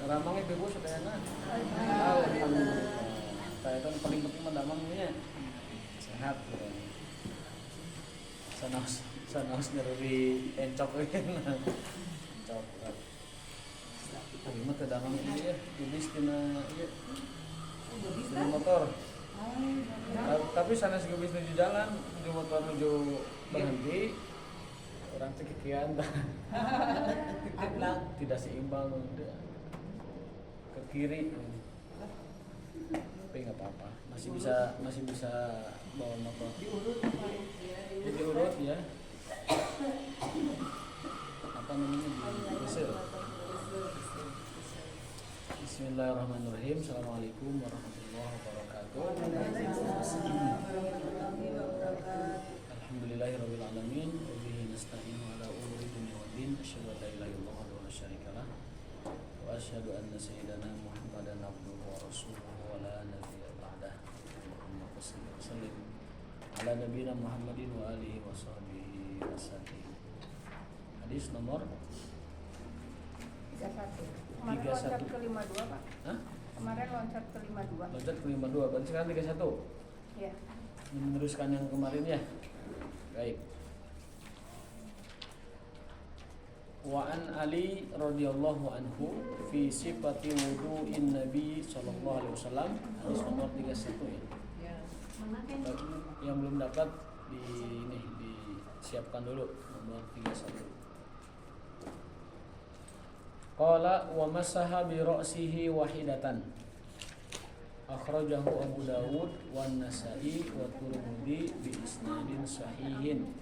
Ramangnya bebo sedayana. Alhamdulillah. Saya kan paling penting mah damangnya. Sehat gitu. Sanaos nyeri encok we. Encok. Tapi mah teu damang ieu ya, bibis tina ieu. Di motor. Tapi sanes gebis nuju jalan, di motor nuju berhenti. Orang teh kikian tidak seimbang ke kiri. Tapi nggak apa-apa, masih bisa bawa motor. Diurut ya. Apa namanya di Brazil. Bismillahirrahmanirrahim. Assalamualaikum warahmatullahi wabarakatuh. Alhamdulillahirabbil alamin. Wabihi nasta'inu ala umuri dunya waddin. Asyhadu an la ilaha illallah wa la syarika lah. Wa asyhadu anna sayyidana Muhammadan abduhu wa rasuluhu wa la nabiyya ba'dah. Allahumma shalli wa sallim ala nabiyina Muhammadin wa alihi wa sahbihi wasallam. Hadis nomor 31. Kemarin loncat ke 52, Pak. Hah? Kemarin loncat ke 52. Loncat ke 52, berarti sekarang 31. Iya. Meneruskan yang kemarin ya. Baik. Wa an Ali radhiyallahu anhu fi sifati wudu'in Nabi sallallahu alaihi wasallam, hadis nomor 31 ya. Yang belum dapat disiapkan dulu nomor 31. Qala wa masaha bi ra'sihi wahidatan. Akhrajahu Abu Dawud wan Nasa'i wa Tirmidzi bi isnadin sahihin.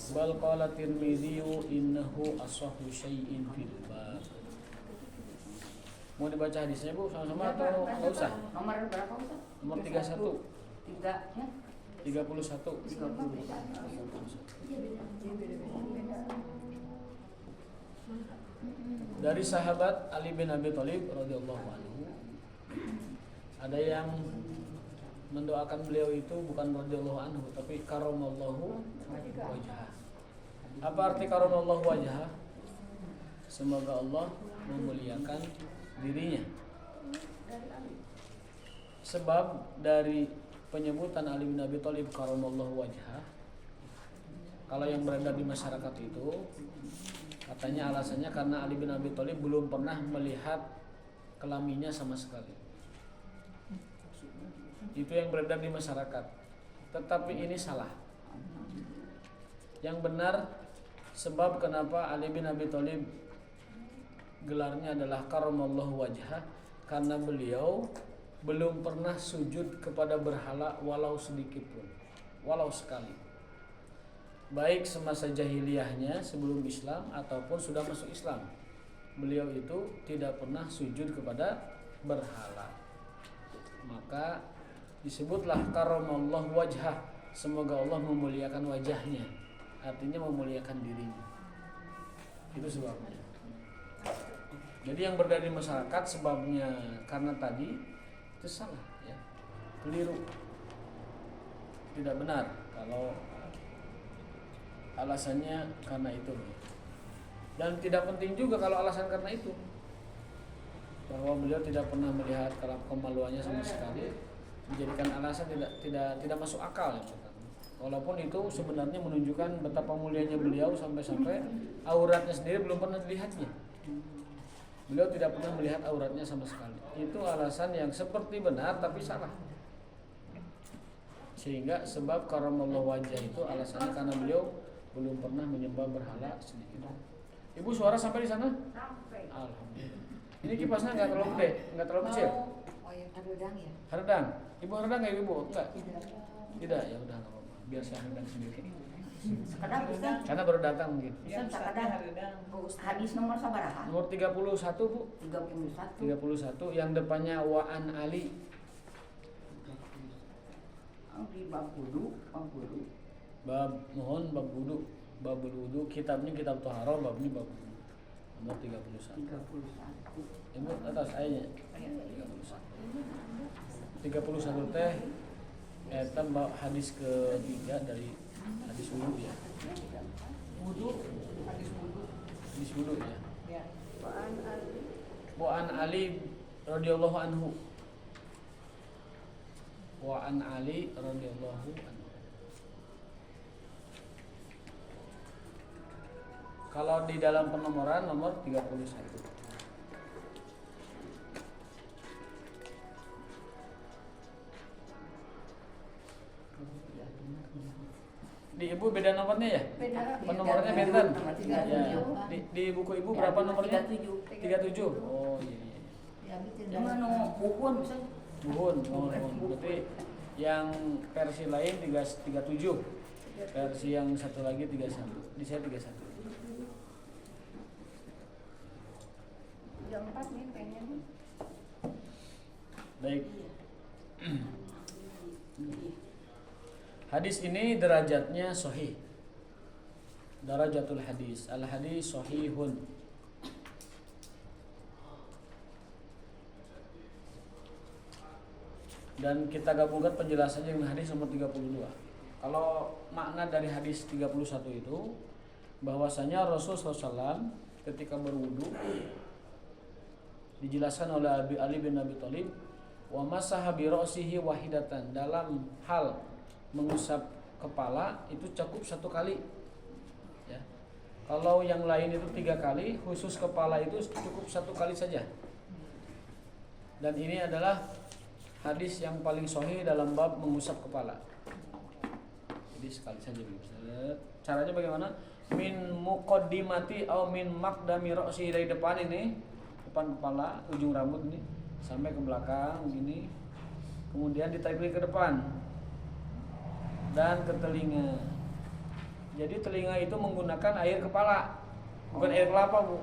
Bal qala Tirmidzi innahu asahhu syai'in fil bab. Mau dibaca hadisnya Bu sama-sama atau enggak usah? Nomor berapa, Ustaz? Nomor 31. 3 ya. 31. Dari sahabat Ali bin Abi Thalib radhiyallahu anhu, ada yang mendoakan beliau itu bukan radhiyallahu anhu tapi karamallahu wajhah. Apa arti karamallahu wajhah? Semoga Allah memuliakan dirinya. Sebab dari penyebutan Ali bin Abi Thalib karamallahu wajhah, kalau yang beredar di masyarakat itu katanya alasannya karena Ali bin Abi Thalib belum pernah melihat kelaminnya sama sekali. Itu yang beredar di masyarakat. Tetapi ini salah. Yang benar sebab kenapa Ali bin Abi Thalib gelarnya adalah karamallahu wajhah, karena beliau belum pernah sujud kepada berhala walau sedikit pun, walau sekali. Baik semasa jahiliyahnya sebelum Islam ataupun sudah masuk Islam, beliau itu tidak pernah sujud kepada berhala. Maka disebutlah karamallahu wajhah, semoga Allah memuliakan wajahnya, artinya memuliakan dirinya. Itu sebabnya. Jadi yang beredar di masyarakat sebabnya karena tadi itu salah ya, keliru, tidak benar kalau alasannya karena itu. Dan tidak penting juga kalau alasan karena itu, bahwa beliau tidak pernah melihat kemaluannya sama sekali, menjadikan alasan tidak masuk akal ya. Walaupun itu sebenarnya menunjukkan betapa mulianya beliau sampai-sampai auratnya sendiri belum pernah dilihatnya. Beliau tidak pernah melihat auratnya sama sekali. Itu alasan yang seperti benar tapi salah. Sehingga sebab karamallahu wajah itu alasannya karena beliau belum pernah menyembah berhala sedikit. Ibu suara sampai di sana? Sampai. Alhamdulillah. Ini kipasnya nggak terlalu gede, nggak terlalu kecil. Oh ya, haredang ya. Haredang. Ibu haredang nggak ibu? Enggak. Tidak, ya udah nggak apa-apa. Biar saya haredang sendiri. Sekadar bisa. Karena baru datang mungkin. Bisa sekadar. Hadis nomor sabaraha? Nomor 31 Bu. 31. 31 yang depannya wa an Ali. Di bab wudu. Bab wudu. Bab wudu, kitabnya kitab Thaharah, babnya bab wudu. Nomor 31. Ibu atas ayatnya. 31 teh eta hadis ketiga dari hadis wudu ya. Hadis wudu ya. Ya. Wa an Ali radhiyallahu anhu. Wa an Ali radhiyallahu anhu. Kalau di dalam penomoran nomor 31. Di ibu beda nomornya ya? Beda. Penomornya benten. Nomor Ya. 37. Di buku ibu berapa nomornya? 37. 37. Oh iya. Cuma no bukuan bisa. Buhun. Oh, berarti yang versi lain 37. Versi yang satu lagi 31. Di saya 31. Jam 4 nih pengen. Baik. Hadis ini derajatnya sahih. Darajatul hadis. Al hadis sahihun. Dan kita gabungkan penjelasannya dengan hadis nomor 32. Kalau makna dari hadis 31 itu bahwasanya Rasulullah SAW ketika berwudu dijelaskan oleh Ali bin Abi Thalib wa masaha bi ra'sihi wahidatan, dalam hal mengusap kepala itu cukup satu kali ya. Kalau yang lain itu 3 kali, khusus kepala itu cukup satu kali saja. Dan ini adalah hadis yang paling sahih dalam bab mengusap kepala. Jadi sekali saja begitu. Caranya bagaimana? Min muqaddimati atau min maqdami ra'si, dari depan ini, depan kepala, ujung rambut ini sampai ke belakang begini. Kemudian ditarik ke depan dan ke telinga. Jadi telinga itu menggunakan air kepala, bukan air kelapa, Bu.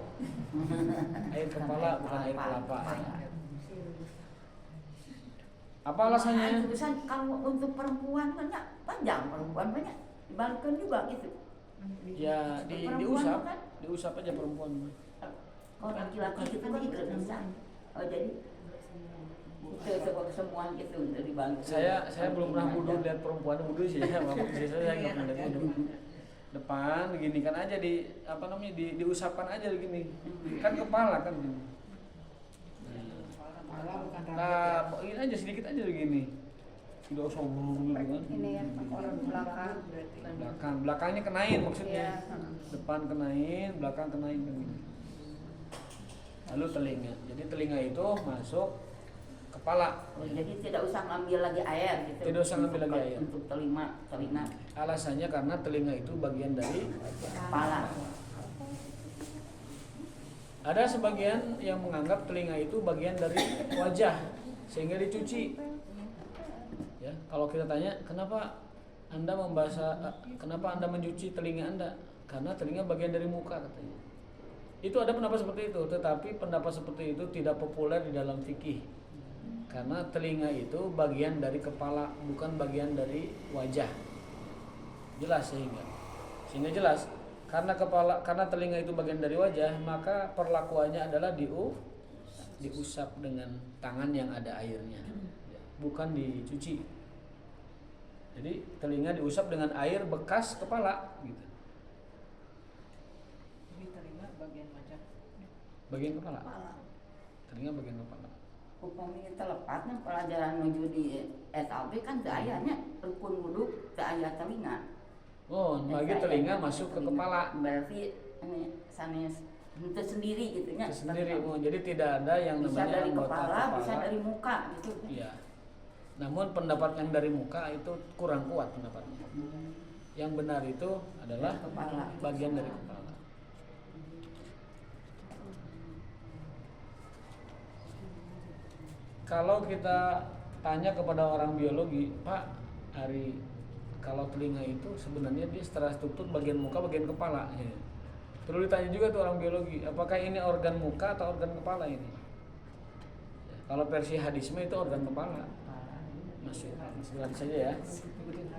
Air kepala, bukan air kelapa. Apa alasannya? Tulisan kalau untuk perempuan banyak, panjang perempuan banyak, dibalikkan juga gitu. Ya Perempuan kan? diusap aja perempuan. Kalau laki-laki itu kan tidak bisa. Oh jadi itu semua gitu dari balik. Saya belum pernah wudu lihat perempuan wudu sih ya. Waktu saya nggak pernah lihat wudu. Depan gini kan aja diusapkan aja gini. Kan kepala kan gini. Nah, ini aja sedikit aja begini. Tidak usah buru gitu kan. Ini ya orang belakang berarti. Belakangnya kenain maksudnya. Iya. Depan kenain, belakang kenain kan gitu. Lalu telinga. Jadi telinga itu masuk kepala. Oh, jadi tidak usah ngambil lagi air gitu. Tidak usah ngambil lagi air. Untuk telinga Alasannya karena telinga itu bagian dari kepala. Ada sebagian yang menganggap telinga itu bagian dari wajah sehingga dicuci. Ya, kalau kita tanya, kenapa Anda mencuci telinga Anda? Karena telinga bagian dari muka katanya. Itu ada pendapat seperti itu, tetapi pendapat seperti itu tidak populer di dalam fikih. Karena telinga itu bagian dari kepala, bukan bagian dari wajah. Jelas sehingga jelas. Karena telinga itu bagian dari wajah, maka perlakuannya adalah diusap dengan tangan yang ada airnya, bukan dicuci. Jadi telinga diusap dengan air bekas kepala, gitu. Jadi telinga bagian wajah. Bagian kepala. Telinga bagian kepala. Upamanya telepatnya pelajaran menuju di SLB kan ayahnya rukun wudhu ayah telinga. Oh, bagi telinga masuk ke kepala. Berarti ini sana itu sendiri gitu nya. Itu sendiri. Oh, jadi tidak ada yang bisa namanya dari anggota kepala, bisa dari muka gitu. Iya. Namun pendapat yang dari muka itu kurang kuat pendapatnya. Yang benar itu adalah Kepala. bagian dari kepala. Kalau kita tanya kepada orang biologi, Pak Ari, kalau telinga itu sebenarnya dia secara struktur bagian muka, bagian kepala. Ya. Perlu ditanya juga tuh orang biologi, apakah ini organ muka atau organ kepala ini? Ya, kalau versi hadisme itu organ kepala. Masuk hadis saja ya.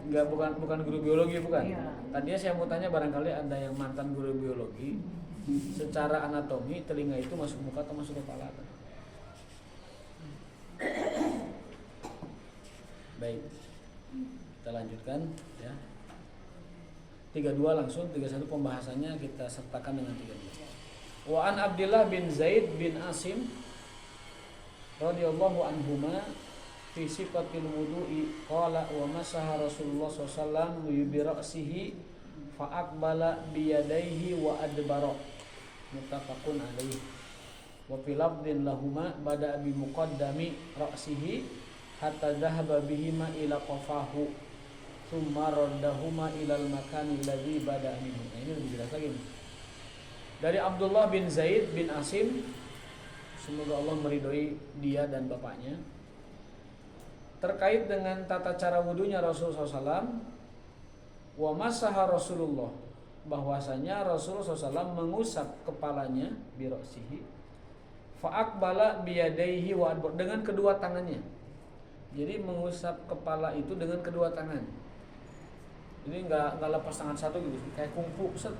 Enggak, bukan guru biologi, bukan. Tadinya saya mau tanya barangkali ada yang mantan guru biologi. Secara anatomi telinga itu masuk muka atau masuk kepala? Baik. Kita lanjutkan ya. 32 langsung, 31 pembahasannya kita sertakan dengan 32. Wa an Abdullah bin Zaid bin Asim radhiyallahu anhuma fi sifatil wudu'i qala wa masaha Rasulullah sallallahu alaihi bi ra'sihi fa aqbala bi yadayhi wa adbara muttafaqun alaihi wa fi lafdhin lahumā bada'a bi muqaddami ra'sihi hatta dhahaba bihima ila qafahu thumma raddahuma ila al-makani alladhi bada'a minhu. Nah, ini lebih jelas lagi nih. Dari Abdullah bin Zaid bin Asim, semoga Allah meridhoi dia dan bapaknya, terkait dengan tata cara wudunya Rasulullah SAW, wa masaha Rasulullah, bahwasanya Rasulullah SAW mengusap kepalanya birosihi, faakbala biyadaihi wa adbar, dengan kedua tangannya. Jadi mengusap kepala itu dengan kedua tangan. Ini nggak lepas tangan satu gitu, kayak kungfu set.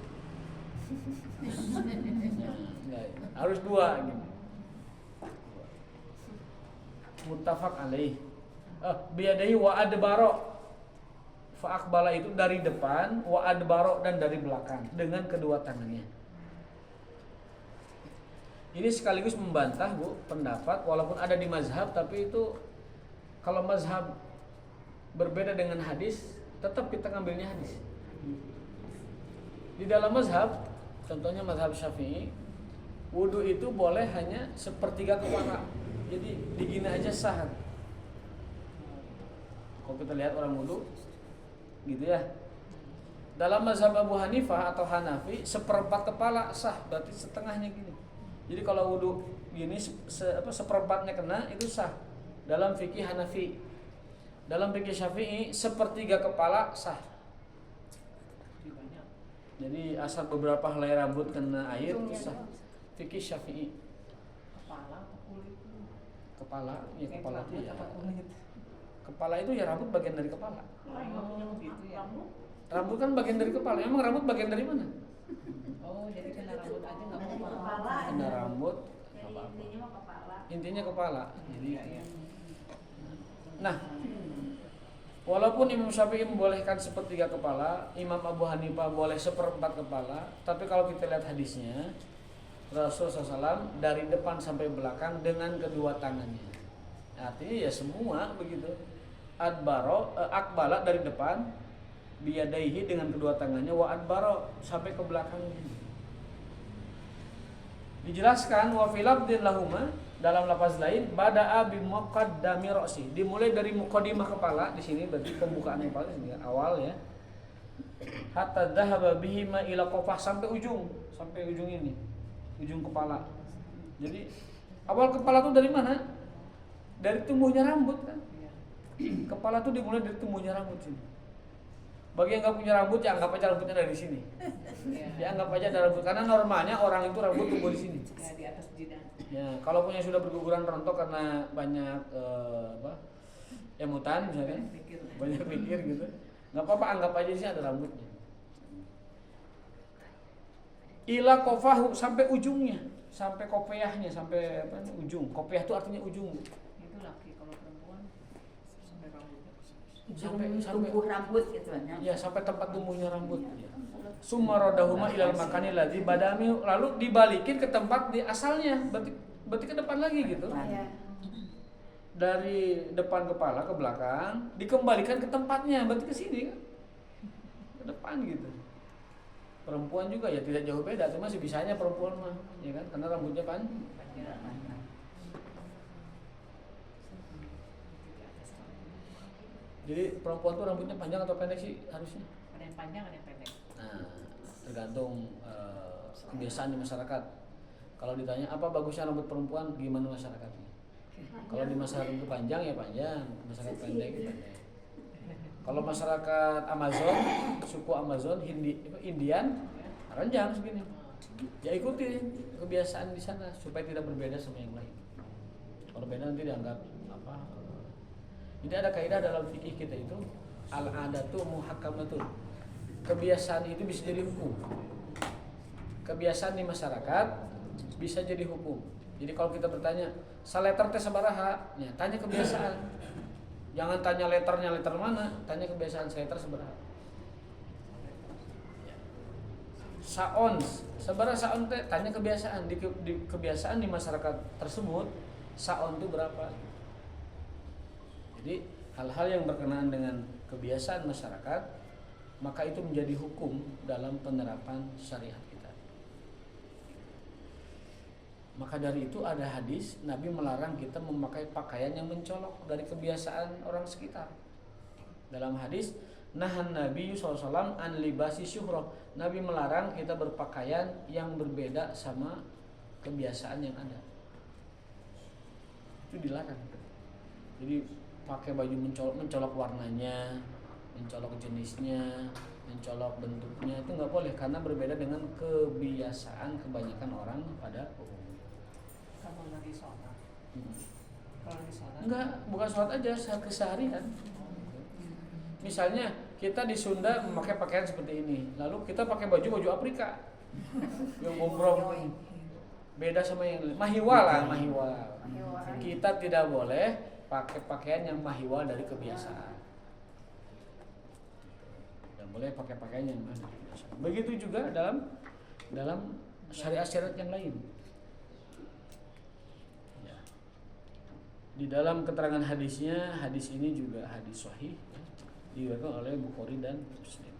Nah, harus dua gitu. Muttafaq alaih. Biyadaihi wa adbaro. Fa aqbala itu dari depan, wa adbaro dan dari belakang dengan kedua tangannya. Ini sekaligus membantah Bu pendapat walaupun ada di mazhab, tapi itu kalau mazhab berbeda dengan hadis, tetap kita ngambilnya hadis. Di dalam mazhab, contohnya mazhab Syafi'i, wudu itu boleh hanya sepertiga kepala. Jadi digini aja sah. Kalau kita lihat orang wudu gitu ya. Dalam mazhab Abu Hanifah atau Hanafi, seperempat kepala sah, berarti setengahnya gini. Jadi kalau wudu gini seperempatnya kena itu sah. Dalam fikih Hanafi. Dalam fikih Syafi'i, sepertiga kepala sah. Jadi asal beberapa helai rambut kena air itu sah. Fikih Syafi'i. Kepala atau kulit? Kepala, ya kepala itu ya. Kulit. Kepala itu ya rambut bagian dari kepala. Oh, gitu ya. Rambut kan bagian dari kepala. Emang rambut bagian dari mana? Oh, jadi kena rambut aja nggak Dari apa-apa. kepala. Kena rambut. Jadi apa-apa. intinya mah kepala. Intinya kepala. Jadi, Iya. nah, walaupun Imam Syafi'i membolehkan sepertiga kepala, Imam Abu Hanifah boleh seperempat kepala, tapi kalau kita lihat hadisnya, Rasulullah SAW dari depan sampai belakang dengan kedua tangannya. Artinya ya semua begitu. Akbala dari depan, biyadaihi dengan kedua tangannya, wa adbaro sampai ke belakangnya. Dijelaskan wa fil lafdhin lahuma, dalam lafaz lain bada'a bi muqaddami ra'si, dimulai dari muqaddimah kepala di sini, berarti pembukaan kepala ini kan awal ya. Hatta dhahaba bihima ila qafah, sampai ujung ini, ujung kepala. Jadi awal kepala itu dari mana? Dari tumbuhnya rambut kan. Kepala itu dimulai dari tumbuhnya rambut sini. Bagi yang nggak punya rambut, ya anggap aja rambutnya dari sini. Ya anggap aja ada rambut, karena normalnya orang itu rambut tumbuh di sini. Ya, di atas jidat. Ya, kalau punya sudah berguguran rontok karena banyak emutan misalnya, banyak pikir gitu, nggak apa-apa, anggap aja sih ada rambutnya. Ila kofahu, sampai ujungnya, sampai kopiahnya, sampai ujung. Kopiah itu artinya ujung. Itu laki, kalau perempuan sampai rambutnya. Sampai tumbuh rambut gitu kan. ya, sampai tempat tumbuhnya rambut. Ya. Summa radahuma ilal makani ladzi badami, lalu dibalikin ke tempat di asalnya, berarti ke depan lagi gitu. Iya. Dari depan kepala ke belakang, dikembalikan ke tempatnya, berarti ke sini kan, ke depan gitu. Perempuan juga ya tidak jauh beda, cuma sih bisanya perempuan mah, ya kan, karena rambutnya panjang. Jadi perempuan tuh rambutnya panjang atau pendek sih harusnya? Ada yang panjang, ada yang pendek. Nah, tergantung kebiasaan di masyarakat. Kalau ditanya apa bagusnya rambut perempuan, gimana masyarakatnya? Kalau di masyarakat itu panjang ya panjang, masyarakat pendek ya pendek. Kalau masyarakat Amazon, suku Amazon, Indian, panjang segini. Ya ikuti kebiasaan di sana supaya tidak berbeda sama yang lain. Kalau beda nanti dianggap apa? Jadi ada kaidah dalam fikih kita itu al-adatu muhakkamatun. Kebiasaan itu bisa jadi hukum. Kebiasaan di masyarakat bisa jadi hukum. Jadi kalau kita bertanya, saleter teh sabaraha? Ya, tanya kebiasaan. Jangan tanya letternya letter mana, tanya kebiasaan saleter sabaraha. Saon, sabaraha saon teh? Tanya kebiasaan. Di kebiasaan di masyarakat tersebut Sa'on itu berapa? Jadi hal-hal yang berkenaan dengan kebiasaan masyarakat, maka itu menjadi hukum dalam penerapan syariat kita. Maka dari itu ada hadis Nabi melarang kita memakai pakaian yang mencolok dari kebiasaan orang sekitar. Dalam hadis nahan Nabi SAW an libasi syuhroh, Nabi melarang kita berpakaian yang berbeda sama kebiasaan yang ada. Itu dilarang. Jadi pakai baju mencolok warnanya, mencolok jenisnya, mencolok bentuknya, itu nggak boleh karena berbeda dengan kebiasaan kebanyakan orang pada umumnya. Kalau lagi sholat. Kalau lagi sholat. Enggak, bukan sholat aja, keseharian. Misalnya kita di Sunda memakai pakaian seperti ini, lalu kita pakai baju Afrika yang gombrong, beda sama yang mahiwal lah, mahiwal. Kita tidak boleh pakai pakaian yang mahiwal dari kebiasaan. Tidak boleh pakai pakaian yang dari kebiasaan. Begitu juga dalam syariat-syariat yang lain. Ya. Di dalam keterangan hadisnya, hadis ini juga hadis sahih, diriwayatkan oleh Bukhari dan Muslim.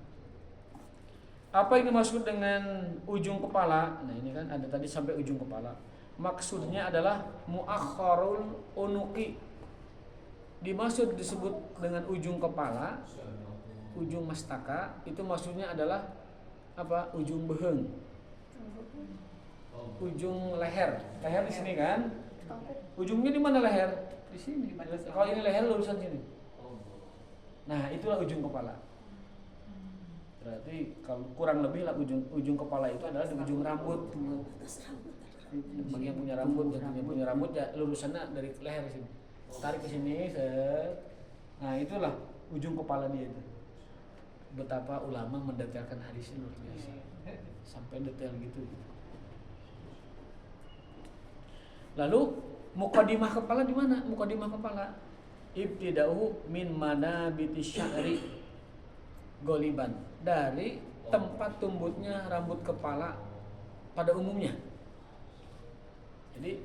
Apa yang dimaksud dengan ujung kepala? Nah ini kan ada tadi sampai ujung kepala. Maksudnya adalah muakhkharul unuqi. Dimaksud disebut dengan ujung kepala, ujung mastaka, itu maksudnya adalah apa? Ujung beheng. Ujung leher. Leher di sini kan? Ujungnya di mana leher? Di sini. Kalau ini leher lurusan sini. Nah, itulah ujung kepala. Berarti kalau kurang lebih lah ujung kepala itu adalah di ujung rambut. Bagi yang punya rambut, yang punya rambut ya lurusannya dari leher sini. Tarik ke sini, set. Nah, itulah ujung kepala dia itu. Betapa ulama mendetailkan hadis ini luar biasa. Sampai detail gitu. Lalu muqaddimah kepala di mana? Muqaddimah kepala ibtida'u min manabiti sya'ri goliban, dari tempat tumbuhnya rambut kepala pada umumnya. Jadi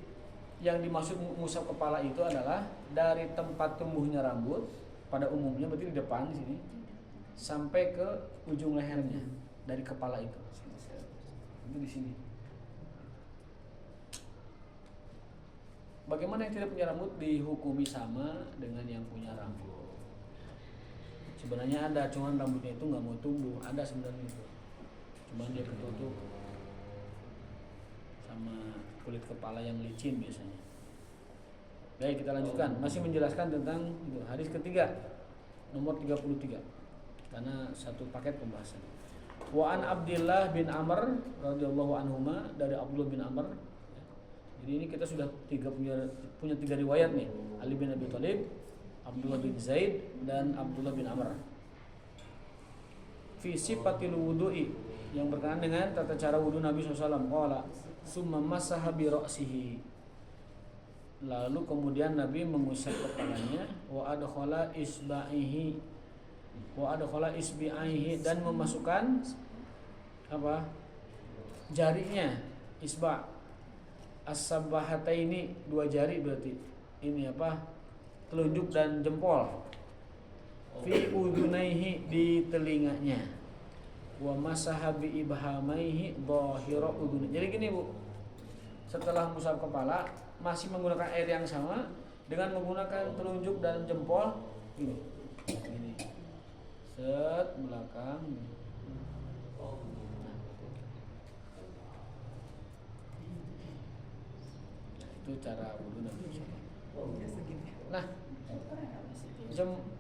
yang dimaksud musab kepala itu adalah dari tempat tumbuhnya rambut pada umumnya, berarti di depan sini sampai ke ujung lehernya dari kepala itu. Itu di sini. Bagaimana yang tidak punya rambut dihukumi sama dengan yang punya rambut? Sebenarnya ada, cuman rambutnya itu nggak mau tumbuh. Ada sebenarnya itu, cuman dia ketutup sama kulit kepala yang licin biasanya. Baik, kita lanjutkan. Masih menjelaskan tentang itu. Hadis ketiga, nomor 33, karena satu paket pembahasan. Wa an Abdullah bin Amr radhiyallahu anhuma, dari Abdullah bin Amr. Jadi ini kita sudah punya tiga riwayat nih. Ali bin Abi Thalib, Abdullah bin Zaid, dan Abdullah bin Amr. Fi sifatil wudu'i, yang berkenaan dengan tata cara wudu Nabi SAW. Qala summa masaha bi ra'sihi, lalu kemudian Nabi mengusap kepalanya. Wa adkhala isba'ihi, dan memasukkan apa? Jarinya, isba'. As-sabahataini, dua jari berarti. Ini apa? Telunjuk dan jempol. Fi udunaihi, di telinganya. Wa masaha bi ibhamaihi dhahira udunaihi. Jadi gini, Bu. Setelah musab kepala masih menggunakan air yang sama dengan menggunakan telunjuk dan jempol ini. Ini. Set belakang. Itu cara wudu Nabi. Nah,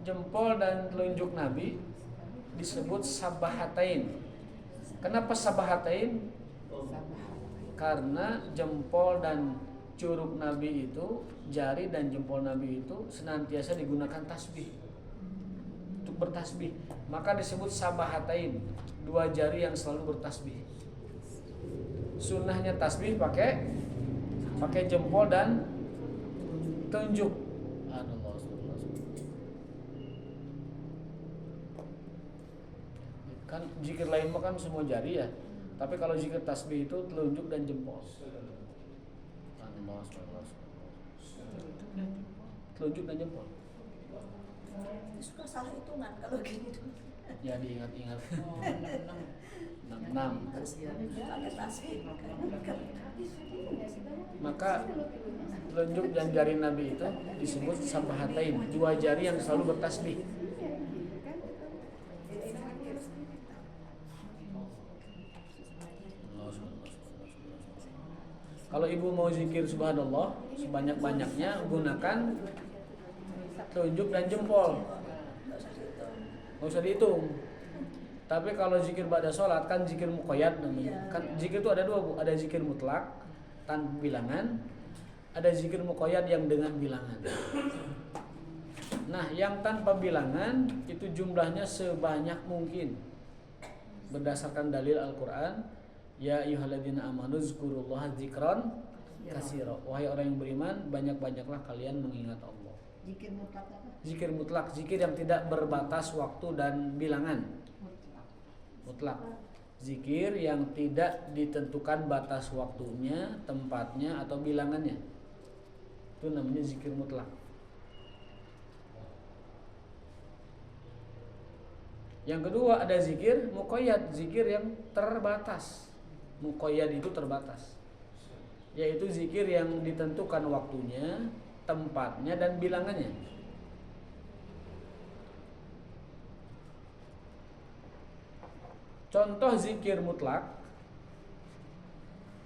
jempol dan telunjuk Nabi disebut sabahatain. Kenapa sabahatain? Karena jempol dan curug Nabi itu, jari dan jempol Nabi itu senantiasa digunakan tasbih, untuk bertasbih. Maka disebut sabahatain, dua jari yang selalu bertasbih. Sunnahnya tasbih pakai jempol dan telunjuk. Kan zikir lain mah kan semua jari ya. Tapi kalau zikir tasbih itu telunjuk dan jempol. telunjuk dan jempol. Suka salah hitungan kalau gini tuh. Ya diingat-ingat. Oh, 66. 66. Pakai tasbih. Maka telunjuk dan jari Nabi itu disebut sabahatain, dua jari yang selalu bertasbih. Kalau ibu mau zikir subhanallah sebanyak-banyaknya, gunakan telunjuk dan jempol. Nggak usah dihitung. Tapi kalau zikir ba'da sholat kan zikir muqayyad namanya. Kan zikir itu ada dua, Bu. Ada zikir mutlak tanpa bilangan, ada zikir muqayyad yang dengan bilangan. Nah, yang tanpa bilangan itu jumlahnya sebanyak mungkin. Berdasarkan dalil Al-Qur'an, ya ayyuhalladzina amanu dzkurullaha dzikran katsira. Wahai orang yang beriman, banyak-banyaklah kalian mengingat Allah. Zikir mutlak apa? Zikir mutlak, zikir yang tidak berbatas waktu dan bilangan. Mutlak. Zikir yang tidak ditentukan batas waktunya, tempatnya atau bilangannya. Itu namanya zikir mutlak. Yang kedua ada zikir muqayyad, zikir yang terbatas. Muqayyad itu terbatas. Yaitu zikir yang ditentukan waktunya, tempatnya dan bilangannya. Contoh zikir mutlak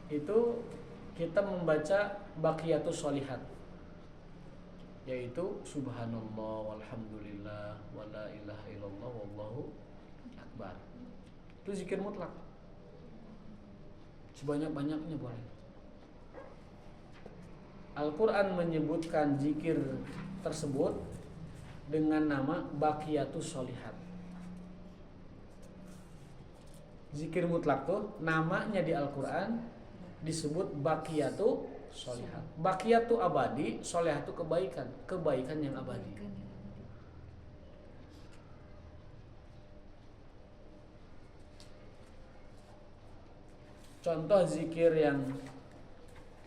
itu kita membaca baqiyatus sholihat, yaitu subhanallah walhamdulillah wala ilaha illallah wallahu akbar. Itu zikir mutlak. Sebanyak-banyaknya boleh. Al-Quran menyebutkan zikir tersebut dengan nama baqiyatus sholihat. Zikir mutlak tuh namanya di Al-Quran disebut baqiyatu sholihat. Baqiyatu abadi, sholihat itu kebaikan, kebaikan yang abadi. Contoh zikir yang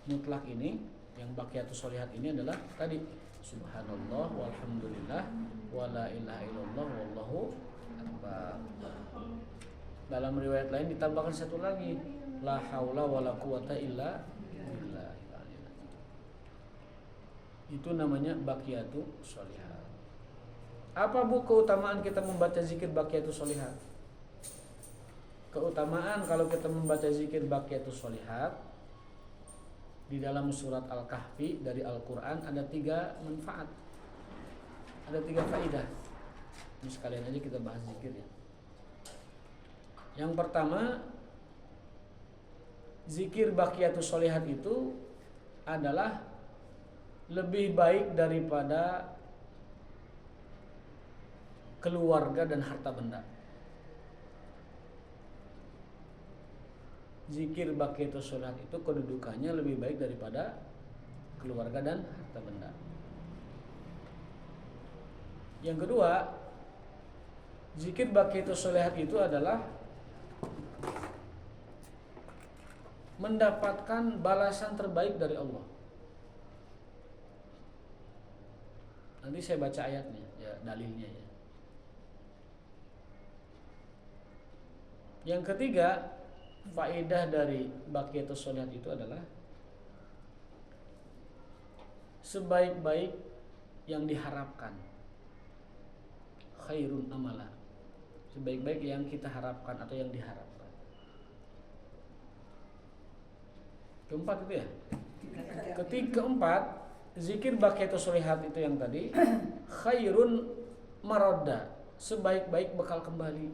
mutlak ini, yang baqiyatu sholihat ini adalah tadi subhanallah walhamdulillah wala ilaha illallah wallahu akbar. Dalam riwayat lain ditambahkan satu lagi, la haula wala quwata illa billah. Itu namanya baqiyatu sholihat. Apa Bu keutamaan kita membaca zikir baqiyatu sholihat? Keutamaan kalau kita membaca zikir baqiyatu sholihat, di dalam surat Al-Kahfi dari Al-Quran ada 3 manfaat, ada 3 faidah. Ini sekalian aja kita bahas zikirnya. Yang pertama, zikir baqiyatus sholihat itu adalah lebih baik daripada keluarga dan harta benda. Zikir baqiyatus sholihat itu kedudukannya lebih baik daripada keluarga dan harta benda. Yang kedua, zikir baqiyatus sholihat itu adalah mendapatkan balasan terbaik dari Allah. Nanti saya baca ayatnya, ya dalilnya ya. Yang ketiga, faedah dari baqiyatus sholihat itu adalah sebaik-baik yang diharapkan, khairun amala, sebaik-baik yang kita harapkan atau yang diharapkan. Keempat itu ya. Keempat, zikir baqiyatus sholihat itu yang tadi khairun marodda, sebaik-baik bekal kembali,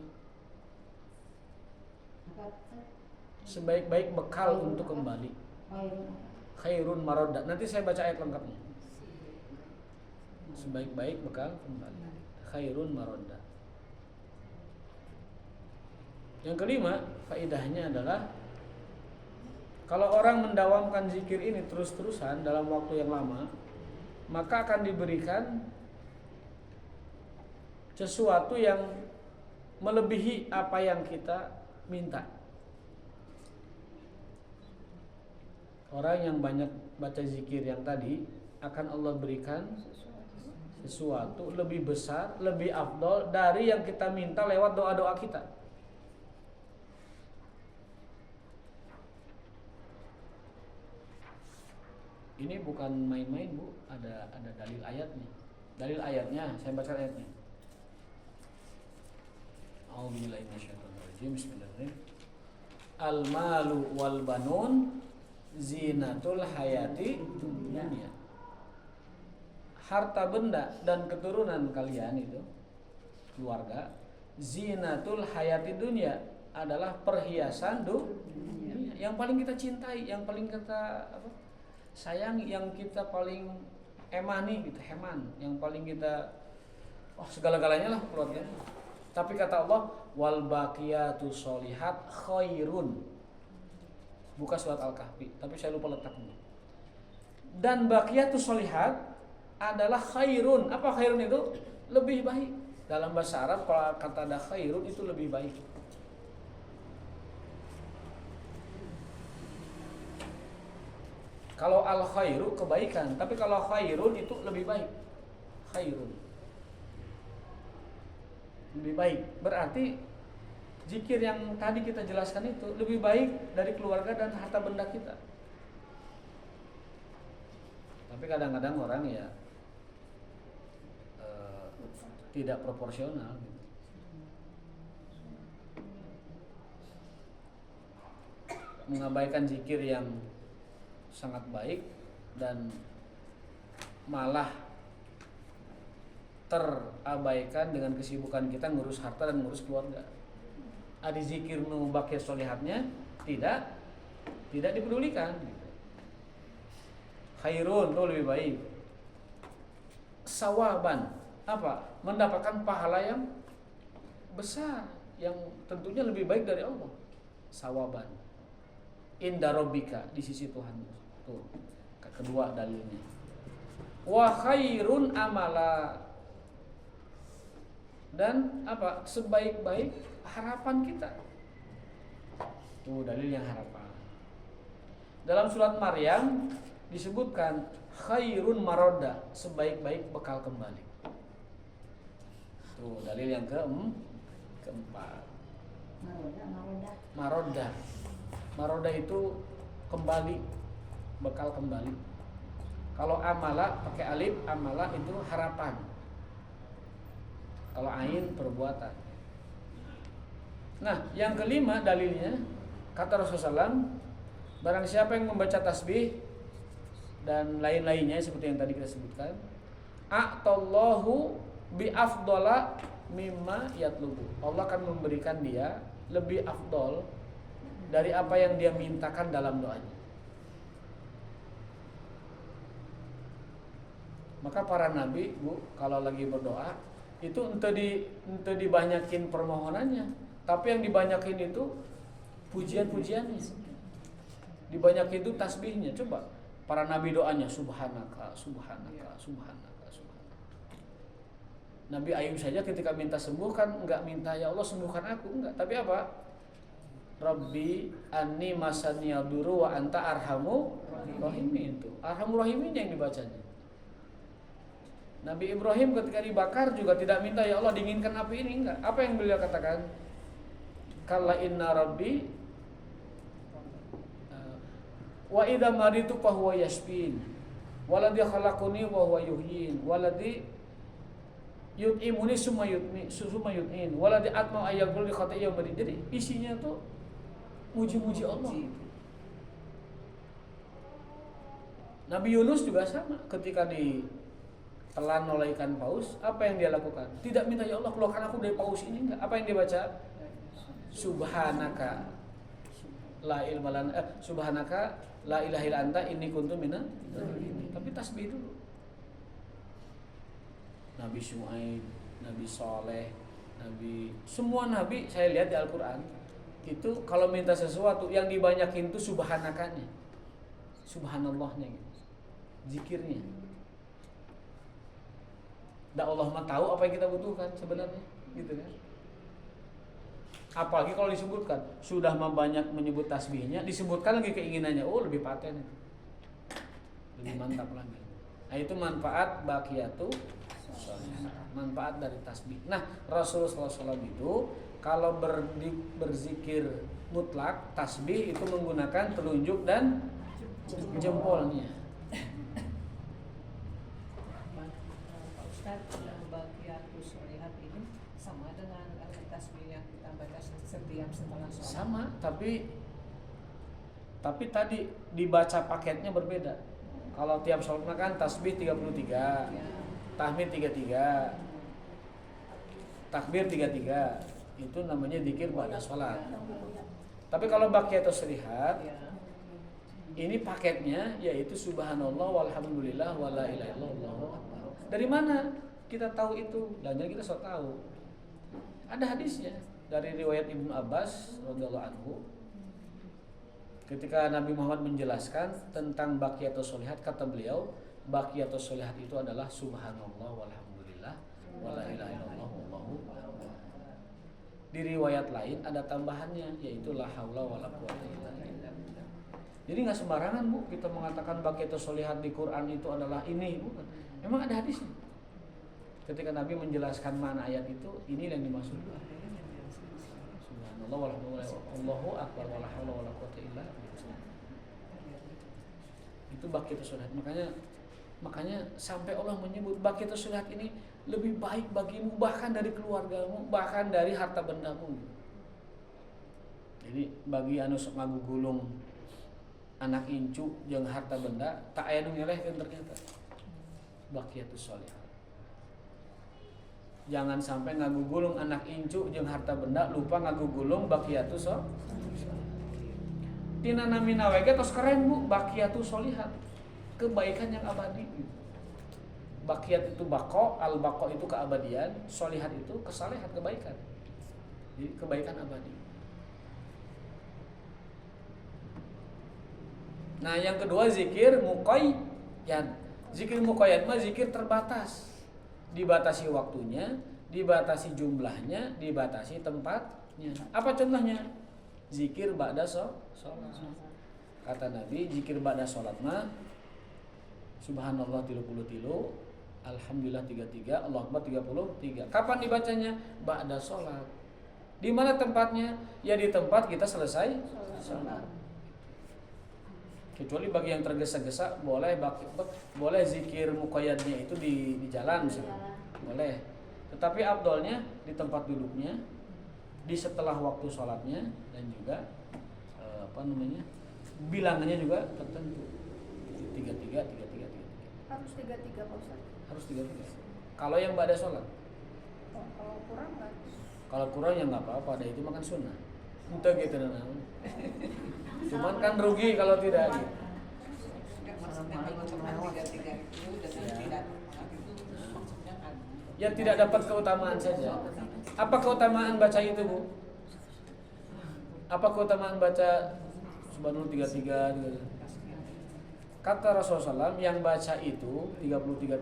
sebaik-baik bekal untuk kembali. Khairun marodda. Nanti saya baca ayat lengkapnya. Sebaik-baik bekal kembali, khairun marodda. Yang kelima, faedahnya adalah kalau orang mendawamkan zikir ini terus-terusan dalam waktu yang lama, maka akan diberikan sesuatu yang melebihi apa yang kita minta. Orang yang banyak baca zikir yang tadi akan Allah berikan sesuatu lebih besar, lebih afdol dari yang kita minta lewat doa-doa kita. Ini bukan main-main, Bu. Ada dalil ayatnya. Dalil ayatnya, saya baca ayatnya. A'udzubillahi minasyaitonirrajim. Bismillahirrahmanirrahim. Al-malu wal banun zinatul hayati dunya. Harta benda dan keturunan kalian itu, keluarga, zinatul hayati dunya, adalah perhiasan dunia. Yang paling kita cintai, yang paling kita sayangi, yang kita paling emani gitu, yang paling kita segala-galanya lah keluarga. Tapi kata Allah, wal baqiyatus sholihat khairun. Buka surat Al-Kahfi, tapi saya lupa letaknya. Dan baqiyatus sholihat adalah khairun. Apa khairun itu? Lebih baik. Dalam bahasa Arab kalau kata ada khairun itu lebih baik. Kalau al khairu kebaikan, tapi kalau khairun itu lebih baik. Khairun lebih baik. Berarti zikir yang tadi kita jelaskan itu lebih baik dari keluarga dan harta benda kita. Tapi kadang-kadang orang ya tidak proporsional gitu. Mengabaikan zikir yang sangat baik dan malah terabaikan dengan kesibukan kita ngurus harta dan ngurus keluarga. Adi zikir nu bakir solihatnya tidak dipedulikan gitu. Khairun itu lebih baik. Sawaban, apa? Mendapatkan pahala yang besar, yang tentunya lebih baik dari Allah. Sawaban inda rabbika, di sisi Tuhan. Tuh, kedua dalilnya. Wa khairun amala, dan apa? Sebaik-baik harapan kita. Tuh dalil yang harapan. Dalam surat Maryam disebutkan khairun maroda, sebaik-baik bekal kembali. Tuh dalil yang keempat. Maroda itu kembali, bekal kembali. Kalau amala pakai alif, amala itu harapan. Kalau ain perbuatan. Nah, yang kelima dalilnya kata Rasulullah SAW, barang siapa yang membaca tasbih dan lain-lainnya seperti yang tadi kita sebutkan, a'tallahu bi afdala mimma yatlubu. Allah akan memberikan dia lebih afdol dari apa yang dia mintakan dalam doanya. Maka para nabi, Bu, kalau lagi berdoa itu ente dibanyakin permohonannya, tapi yang dibanyakin itu pujian-pujiannya. Dibanyakin itu tasbihnya. Coba para nabi doanya subhanaka, subhanaka, subhanaka, subhanaka. Nabi Ayub saja ketika minta sembuh kan enggak minta ya Allah sembuhkan aku, enggak, tapi apa? Rabbi anni masaniyad duru wa anta arhamu rahimin. Itu arhamur rahimin yang dibacanya. Nabi Ibrahim ketika dibakar juga tidak minta ya Allah dinginkan api ini, enggak. Apa yang beliau katakan? Kalla inna rabbi wa idza maritu fa huwa yashfin waladhi khalaquni wa huwa yuhyin waladhi yut'imuni summa yut'in waladhi atma ayyaqul li khata'i yawmid. Jadi isinya tuh muji-muji Allah. Nabi Yunus juga sama, ketika ditelan oleh ikan paus, apa yang dia lakukan? Tidak minta ya Allah keluarkan aku dari paus ini, enggak. Apa yang dia baca? Subhanaka la ilma lana subhanaka la ilaha illa anta inni kuntu minadh dhalimin. Tapi tasbih dulu. Nabi Syuaib, Nabi Saleh, semua nabi saya lihat di Al-Qur'an itu kalau minta sesuatu yang dibanyakin itu subhanakanya, subhanallahnya gitu, zikirnya. Dan Allah mah tahu apa yang kita butuhkan sebenarnya, gitu kan. Apalagi kalau disebutkan sudah banyak menyebut tasbihnya, disebutkan lagi keinginannya, oh lebih paten itu, lebih mantap lagi. Nah, itu manfaat baqiyatu sholihat, manfaat dari tasbih. Nah, Rasulullah SAW itu kalau berzikir mutlak, tasbih itu menggunakan telunjuk dan jempolnya. Pak Ustadz, baqiyatus sholihat ini sama dengan tasbih yang kita baca setiap setelah sholat. Sama, tapi tadi dibaca paketnya berbeda. Kalau tiap sholat kan tasbih 33, tahmid 33, takbir 33, itu namanya zikir ba'da sholat. Tapi kalau baqiyatus sholihat, ini paketnya yaitu subhanallah walhamdulillah wala ilaha illallah Allahu akbar. Dari mana kita tahu itu? Dan kita so tahu. Ada hadisnya dari riwayat Ibnu Abbas radhiyallahu anhu. Ketika Nabi Muhammad menjelaskan tentang baqiyatus sholihat, kata beliau, baqiyatus sholihat itu adalah subhanallah walhamdulillah wala ilaha illallah wallahu akbar. Di riwayat lain ada tambahannya yaitu la haula wala quwwata illa billah. Jadi nggak sembarangan Bu kita mengatakan baqiyatus sholihat di Quran itu adalah ini, bukan. Memang ada hadisnya. Ketika Nabi menjelaskan mana ayat itu, ini yang dimaksud. Subhanallah walhamdulillah wallahu akbar wala haula wala quwwata illa billah. Itu baqiyatus sholihat. Makanya sampai Allah menyebut baqiyatus sholihat ini lebih baik bagimu bahkan dari keluargamu, bahkan dari harta bendamu. Jadi bagi anu sok ngagugulung anak incu jeung harta benda tak aya nu ngelehkeun ternyata baqiyatus sholihat. Jangan sampai ngagugulung anak incu jeung harta benda lupa ngagugulung baqiyatus sholihat. Tina namina we ge tos keren Bu, baqiyatus sholihat. Kebaikan yang abadi. Baqiyat itu baqo, al-baqo itu keabadian, sholihat itu kesalehan, kebaikan. Jadi kebaikan abadi. Nah, yang kedua zikir muqayyad. Zikir muqayyad mah zikir terbatas. Dibatasi waktunya, dibatasi jumlahnya, dibatasi tempatnya. Apa contohnya? Zikir ba'da sholat. Kata Nabi, zikir ba'da sholat mah subhanallah 33, alhamdulillah 33, Allahu akbar 33. Kapan dibacanya? Ba'da sholat. Di mana tempatnya? Ya di tempat kita selesai sholat. Kecuali bagi yang tergesa-gesa boleh zikir muqayyadnya itu di jalan misalnya. Boleh. Tetapi afdolnya di tempat duduknya, di setelah waktu sholatnya, dan juga bilangannya juga tertentu. 33. Harus 33 Pak Ustaz. Harus 33. Kalau yang ba'da sholat. Kalau kurang nggak? Kalau kurang ya nggak apa-apa, ada itu makan sunnah. Itu gitu nah. Cuman kan rugi kalau tidak. Ya tidak dapat keutamaan saja. Apa keutamaan baca itu Bu? Apa keutamaan baca subhanallah 33 gitu. Kata Rasulullah SAW yang baca itu 33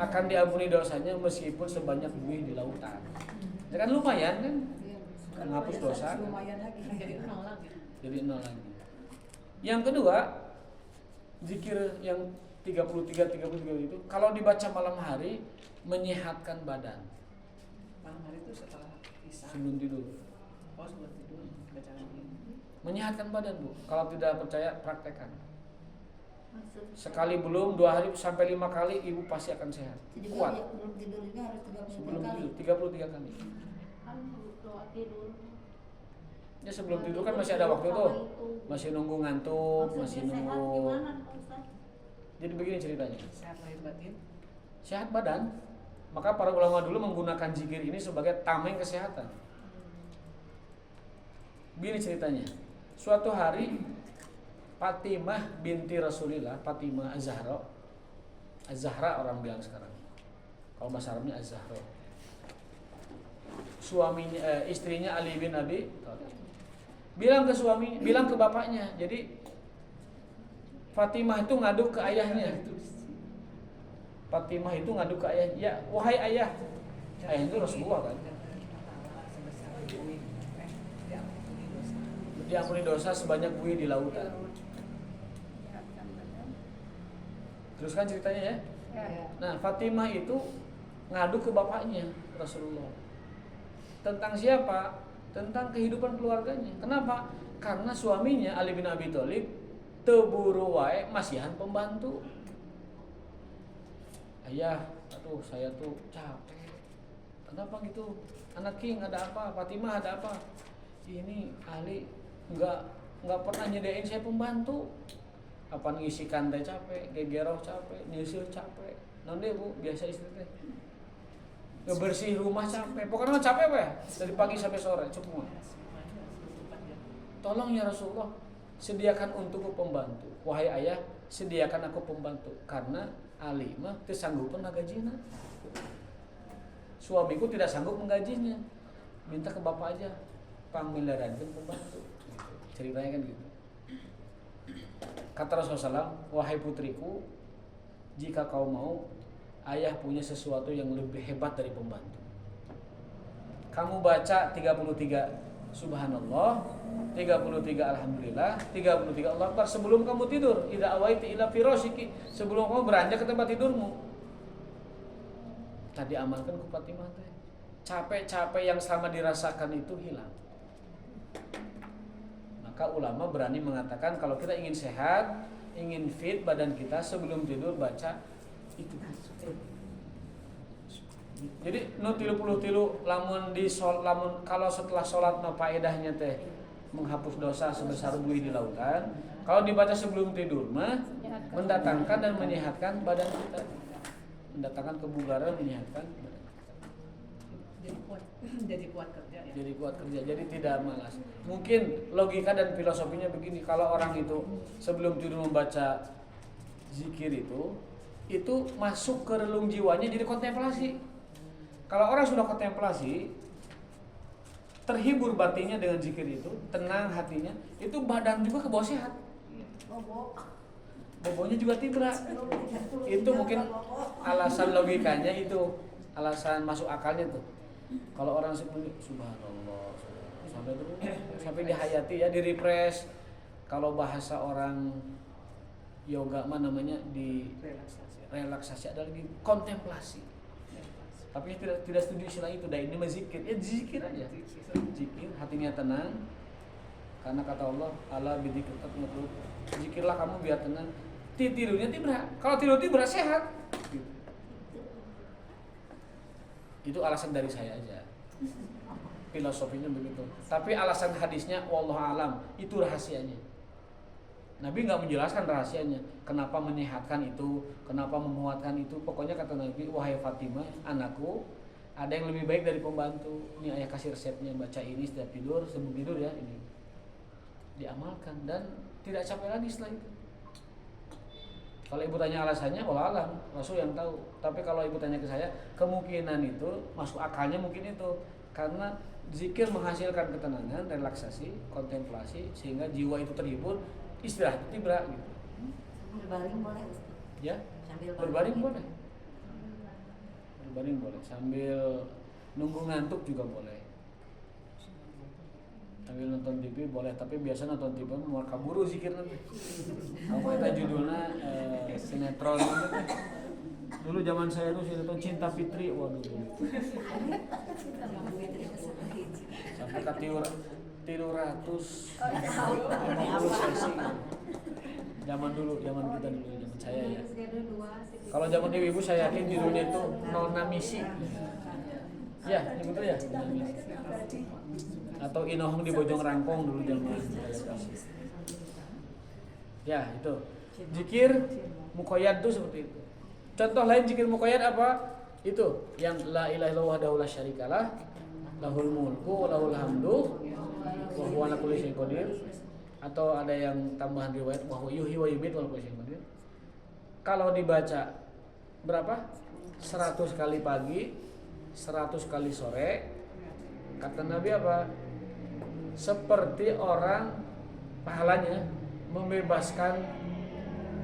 akan diampuni dosanya meskipun sebanyak buih di lautan. Ya kan lumayan kan? Menghapus dosa. Lumayan lagi jadi 0 lagi. Jadi 0 lagi. Yang kedua, zikir yang 33 itu kalau dibaca malam hari menyehatkan badan. Malam hari itu setelah isya. Sebelum tidur. Oh, sebelum tidur baca lagi. Menyehatkan badan Bu. Kalau tidak percaya praktekkan. Sekali belum, 2 hari sampai 5 kali ibu pasti akan sehat. Kuat. Sebelum tidur juga harus 33 Sebelum kali. tidur 33 kali. Kan doa tidur. Ya sebelum tidur kan masih ada waktu tuh. Masih nunggu ngantuk, masih nunggu. Jadi begini ceritanya. Sehat lahir batin. Sehat badan. Maka para ulama dulu menggunakan zikir ini sebagai tameng kesehatan. Begini ceritanya. Suatu hari Fatimah binti Rasulillah, Fatimah Az-Zahra orang bilang sekarang. Kalau bahasa Arabnya Az-Zahra. Suaminya istrinya Ali bin Abi Thalib. Bilang ke bapaknya. Jadi Fatimah itu ngadu ke ayahnya. Fatimah itu ngadu ke ayahnya. Ya, wahai ayah. Ayah itu Rasulullah kan. Diampuni dosa sebanyak buih di lautan. Teruskan ceritanya ya. Ya. Nah, Fatimah itu ngadu ke bapaknya Rasulullah. Tentang siapa? Tentang kehidupan keluarganya. Kenapa? Karena suaminya Ali bin Abi Thalib teburu wae masihan pembantu. Ayah, aduh saya tuh capek. Kenapa gitu? Anak king ada apa? Fatimah ada apa? Ini Ali nggak pernah nyediain saya pembantu. Apa ngisikan teh capek, gegeroh capek, nyusul capek. Nanti bu biasa istri teh ngebersih rumah capek. Pokoknya capek ya dari pagi sampai sore semua. Tolong ya Rasulullah, sediakan untukku pembantu. Wahai ayah, sediakan aku pembantu karena Ali mah teu sanggup ngagajina. Suamiku tidak sanggup menggajinya. Minta ke bapak aja, pamiliarankeun pembantu. Gitu. Ceritanya kan gitu. Kata Rasulullah SAW, wahai putriku, jika kau mau, ayah punya sesuatu yang lebih hebat dari pembantu. Kamu baca 33 Subhanallah, 33 Alhamdulillah, 33 Allah Akbar sebelum kamu tidur. Idza awaiti ila firashiki, sebelum kamu beranjak ke tempat tidurmu. Tadi amalkan ku Fatimah teh. Capek-capek yang selama dirasakan itu hilang. Maka ulama berani mengatakan kalau kita ingin sehat, ingin fit badan kita sebelum tidur baca itu. Jadi nu 33 lamun kalau setelah sholat mah faedahnya teh menghapus dosa sebesar buih di lautan. Kalau dibaca sebelum tidur mah mendatangkan dan menyehatkan badan kita. Mendatangkan kebugaran, menyehatkan badan kita. Jadi kuat kerja ya. Jadi kuat kerja, jadi tidak malas. Mungkin logika dan filosofinya begini, kalau orang itu sebelum tidur membaca zikir itu masuk ke relung jiwanya jadi kontemplasi. Kalau orang sudah kontemplasi, terhibur batinnya dengan zikir itu, tenang hatinya, itu badan juga kebawa sehat. Bobonya juga tibra. Itu mungkin alasan logikanya itu, alasan masuk akalnya tuh. Kalau orang seperti subhanallah sampai dihayati ya, di refresh. Kalau bahasa orang yoga mah namanya di relaksasi adalah lagi kontemplasi. Tapi tidak setuju istilah itu. Dan ini mah zikir. Ya zikir aja. Zikir, hatinya tenang. Karena kata Allah, ala bidzikri tatma'innul. Zikirlah kamu biar tenang. Tidurnya tibra. Kalau tidur tibra sehat. Gitu. Itu alasan dari saya aja. Filosofinya begitu. Tapi alasan hadisnya wallahu alam, itu rahasianya. Nabi nggak menjelaskan rahasianya, kenapa menyehatkan itu, kenapa menguatkan itu. Pokoknya kata Nabi, wahai Fatimah, anakku, ada yang lebih baik dari pembantu. Ini ayah kasih resepnya, baca ini setiap tidur, sebelum tidur ya ini. Diamalkan dan tidak capek lagi setelah itu. Kalau ibu tanya alasannya, wallahu alam, Rasul yang tahu. Tapi kalau ibu tanya ke saya, kemungkinan itu masuk akalnya mungkin itu karena zikir menghasilkan ketenangan, relaksasi, kontemplasi sehingga jiwa itu terhibur, istirahat tibra gitu. Berbaring boleh? Ya, Sambil berbaring boleh. Berbaring boleh, sambil nunggu ngantuk juga boleh. Sambil nonton TV boleh, tapi biasa nonton TV mau kaburu zikir nanti. Kamu eta judulnya sinetron gitu. Dulu zaman saya tuh sinetron Cinta Fitri, waduh. Sampai ke 350 sesi. Zaman dulu, zaman kita dulu, zaman saya ya. Kalau zaman ibu saya yakin judulnya itu Nona Misi. Ya, ini betul ya. Atau Inohong di Bojong Rangkong dulu zaman saya. Ya, itu. Zikir muqayyad itu seperti itu. Contoh lain zikir muqayyad apa? Itu yang la ilaha illallah wahdahu la syarikalah, lahul mulku wa lahul hamdu wa huwa ala kulli syai'in qadir. Atau ada yang tambahan riwayat bahwa yuhyi wa yumiit wa kulli syai'in qadir. Kalau dibaca berapa? 100 kali pagi, 100 kali sore. Kata Nabi apa? Seperti orang pahalanya membebaskan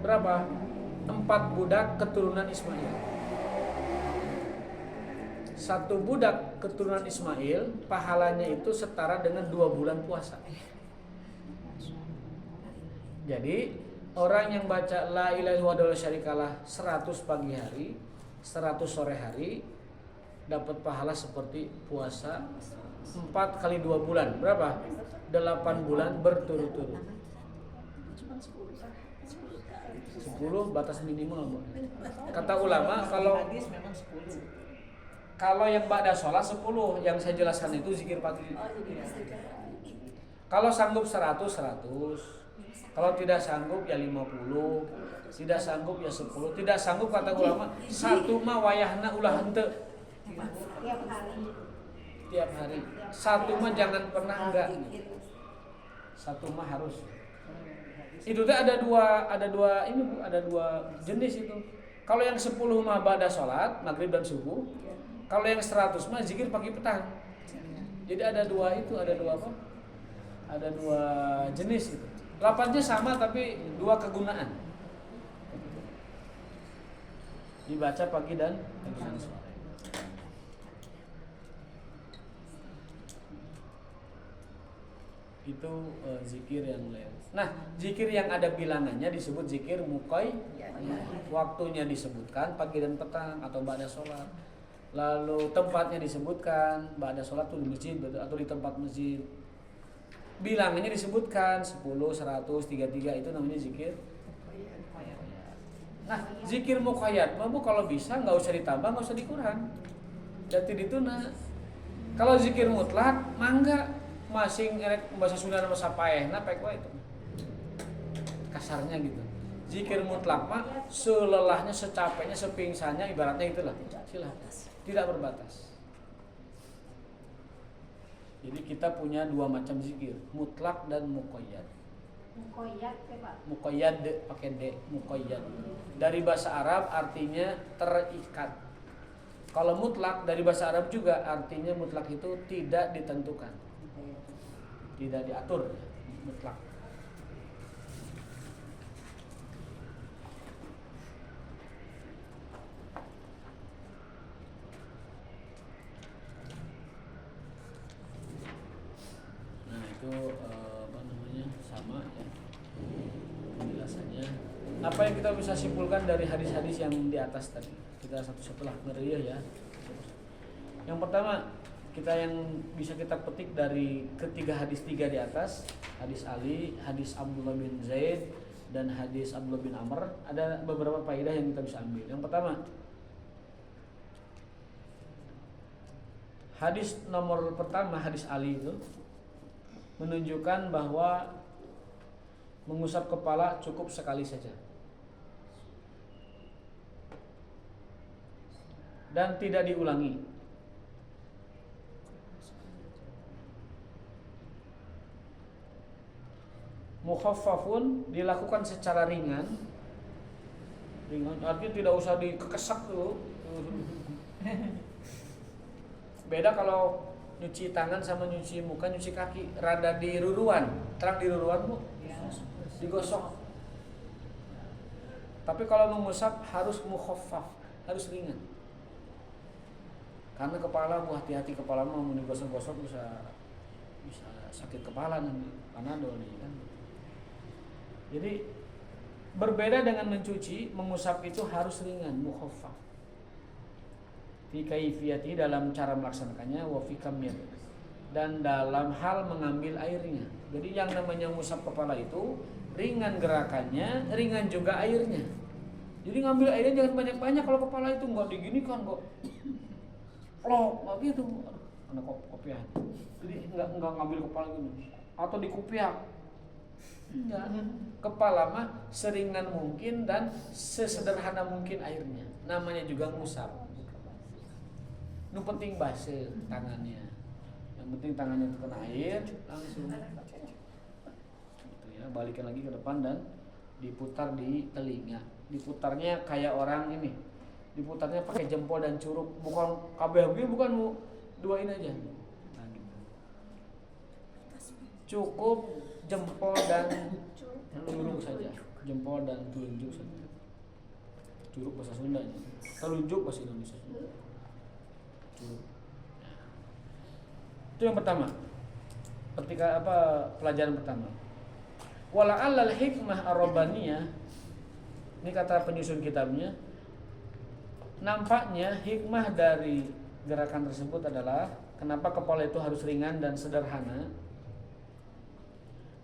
berapa? 4 budak keturunan Ismail. 1 budak keturunan Ismail pahalanya itu setara dengan 2 bulan puasa. Jadi Orang yang baca la ilaha illallah wahdahu la syarikalah 100 pagi hari, 100 sore hari dapat pahala seperti puasa 4 kali 2 bulan. Berapa? 8 bulan berturut-turut. 10 batas minimal. Kata ulama kalau hadis memang 10. yang ba'da sholat 10, yang saya jelaskan itu zikir pagi. Kalau sanggup 100, 100. Kalau tidak sanggup ya 50. Tidak sanggup ya 10. Tidak sanggup kata ulama, satu mah wayahna ulah henteu. Tiap hari. Tiap hari. Satu mah jangan pernah enggak. Satu mah harus. Itu teh ada dua ini Bu, ada 2 jenis itu. Kalau yang 10 mah ba'da sholat, maghrib dan subuh. Kalau yang 100 mah zikir pagi petang. Jadi ada 2 itu, ada 2 apa? Ada 2 jenis itu. Lafaznya sama tapi 2 kegunaan. Dibaca pagi dan sore. Itu zikir yang lain. Nah, zikir yang ada bilangannya disebut zikir muqayyad. Waktunya disebutkan pagi dan petang atau ba'da sholat. Lalu tempatnya disebutkan ba'da sholat tuh di masjid atau di tempat masjid. Bilangannya disebutkan 10, 100, 33 itu namanya zikir. Nah, zikir muqayyad mah Bu kalau bisa nggak usah ditambah, nggak usah dikurang. Jadi itu nah. Kalau zikir mutlak mangga masing erek bahasa Sunda nama sapaehna pek wae itu. Kasarnya gitu. Zikir mutlak mah selelahnya, secapeknya, sepingsannya ibaratnya itulah. Silahkan. Tidak berbatas. Jadi kita punya 2 macam zikir, mutlak dan muqayyad. Mukoyat ya Pak. Muqayyad pakai D, muqayyad. Dari bahasa Arab artinya terikat. Kalau mutlak dari bahasa Arab juga artinya mutlak itu tidak ditentukan. Tidak diatur, mutlak. Apa namanya sama ya penjelasannya. Apa yang kita bisa simpulkan dari hadis-hadis yang di atas tadi? Kita satu-satu lah ngeriah ya. Yang pertama kita yang bisa kita petik dari ketiga hadis 3 di atas, hadis Ali, hadis Abdullah bin Zaid dan hadis Abdullah bin Amr, ada beberapa faedah yang kita bisa ambil. Yang pertama, hadis nomor pertama, hadis Ali itu menunjukkan bahwa mengusap kepala cukup sekali saja dan tidak diulangi. Mukhaffafun dilakukan secara ringan, artinya tidak usah dikekesak dulu. Beda kalau nyuci tangan sama nyuci muka, nyuci kaki, rada diruruan, terang diruruan Bu, digosok. Tapi kalau mengusap harus mukhaffaf, harus ringan. Karena kepala Bu, hati-hati kepala mau digosok-gosok bisa sakit kepala nanti, panadol nih kan. Jadi berbeda dengan mencuci, mengusap itu harus ringan, mukhaffaf. Fi kaifiyati dalam cara melaksanakannya, wa fi kamiyat dan dalam hal mengambil airnya. Jadi yang namanya mengusap kepala itu ringan gerakannya, ringan juga airnya. Jadi ngambil airnya jangan banyak-banyak kalau kepala itu enggak diginikan kok. Enggak gitu. Anak kopiah. Jadi enggak ngambil kepala gini atau dikupiak. Enggak. Kepala mah seringan mungkin dan sesederhana mungkin airnya. Namanya juga ngusap. Nu penting basah tangannya. Yang penting tangannya kena air langsung. Gitu ya, balikin lagi ke depan dan diputar di telinga. Diputarnya kayak orang ini. Diputarnya pakai jempol dan curug, bukan kabeh bukan Bu. Duain aja. Nah, gitu. Cukup jempol dan telunjuk saja. Jempol dan telunjuk saja. Curug bahasa Sunda. Telunjuk bahasa Indonesia. Itu yang pertama. Pelajaran pertama. Wala'allal hikmah ar-rabbaniyah, ini kata penyusun kitabnya, nampaknya hikmah dari gerakan tersebut adalah kenapa kepala itu harus ringan dan sederhana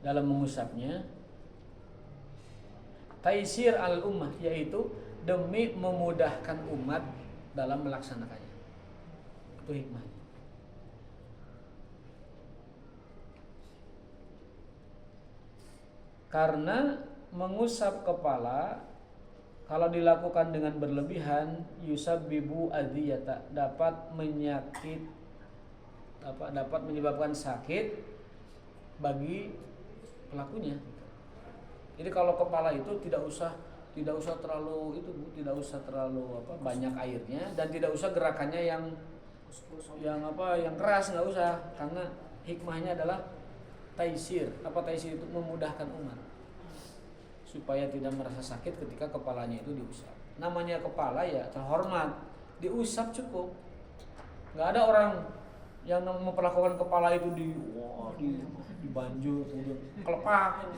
dalam mengusapnya. Taisir al-ummah, yaitu demi memudahkan umat dalam melaksanakannya. Itu hikmahnya. Karena mengusap kepala kalau dilakukan dengan berlebihan yusabbibu adziyata, dapat menyebabkan sakit bagi pelakunya. Jadi kalau kepala itu tidak usah terlalu banyak airnya, dan tidak usah gerakannya yang keras, nggak usah, karena hikmahnya adalah taisir. Apa taisir itu? Memudahkan umat supaya tidak merasa sakit ketika kepalanya itu diusap. Namanya kepala ya terhormat, diusap cukup. Nggak ada orang yang memperlakukan kepala itu dibanjur, kemudian kelepak,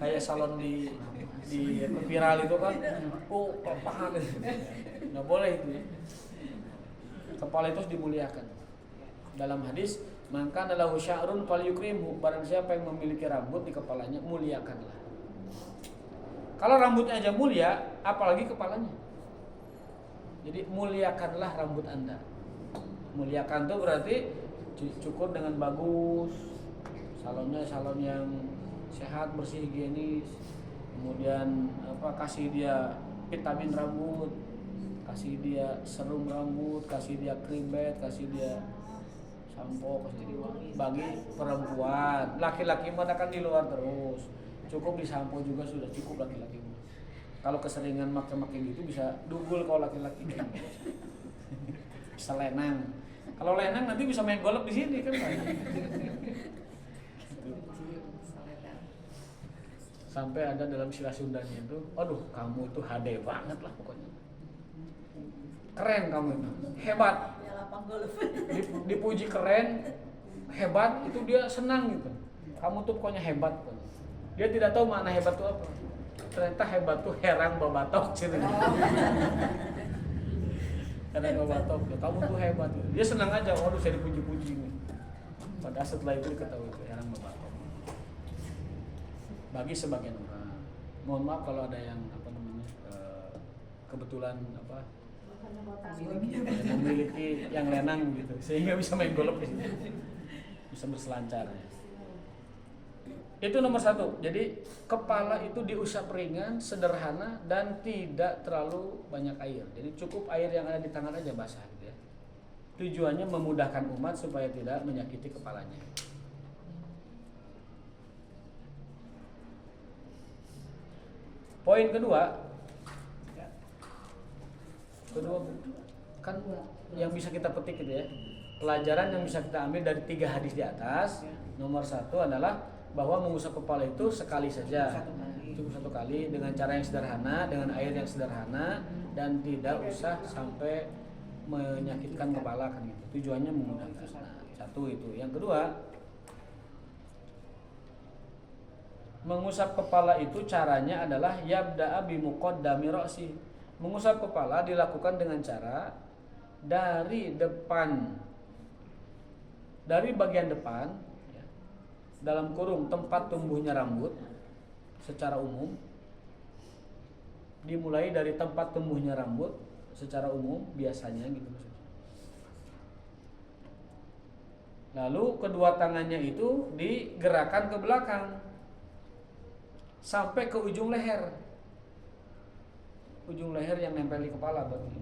kayak salon di viral itu kan, kelepak gitu. Nggak boleh itu ya. Kepala itu harus dimuliakan. Dalam hadis, maka adalah sya'run falyukrimhu, barang siapa yang memiliki rambut di kepalanya, muliakanlah. Kalau rambutnya aja mulia, apalagi kepalanya. Jadi muliakanlah rambut Anda. Muliakan itu berarti cukur dengan bagus, salonnya salon yang sehat, bersih, higienis. Kemudian kasih dia vitamin rambut, kasih dia serum rambut, kasih dia krim bed, kasih dia sampo, kasih dia wangi. Bagi perempuan, laki-laki mah kan di luar terus. Cukup disampo juga sudah cukup laki-laki. Kalau keseringan makai gitu bisa dugul kalau laki-laki. Bisa lenang. Kalau lenang nanti bisa main golf di sini kan Pak. Sampai ada dalam sila Sundanya itu, aduh kamu itu hade banget lah pokoknya. Keren kamu itu, hebat. Dipuji keren, hebat, itu dia senang gitu. Kamu tuh pokoknya hebat. Dia tidak tahu makna hebat itu apa. Ternyata hebat tuh herang babatok gitu. Herang babatok, kamu tuh hebat. Dia senang aja, waduh saya dipuji-puji nih. Padahal setelah itu diketahui itu herang babatok. Bagi sebagian orang. Mohon maaf kalau ada yang kebetulan memiliki yang lenang gitu, sehingga bisa main golf di sini. Bisa berselancar. Itu nomor 1. Jadi kepala itu diusap ringan, sederhana, dan tidak terlalu banyak air. Jadi cukup air yang ada di tangan aja basah gitu ya. Tujuannya memudahkan umat supaya tidak menyakiti kepalanya. Poin kedua kan yang bisa kita petik gitu ya. Pelajaran yang bisa kita ambil dari 3 hadis di atas. Nomor 1 adalah bahwa mengusap kepala itu sekali saja, cukup 1 kali dengan cara yang sederhana, dengan air yang sederhana, dan tidak usah sampai menyakitkan kepala kan gitu. Tujuannya memudahkan. Nah, 1 itu. Yang kedua, mengusap kepala itu caranya adalah yabda'a bimuqaddami ra'si. Mengusap kepala dilakukan dengan cara dari bagian depan, dalam kurung tempat tumbuhnya rambut secara umum, dimulai dari tempat tumbuhnya rambut secara umum biasanya gitu maksudnya. Lalu kedua tangannya itu digerakkan ke belakang sampai ke ujung leher yang nempel di kepala berarti.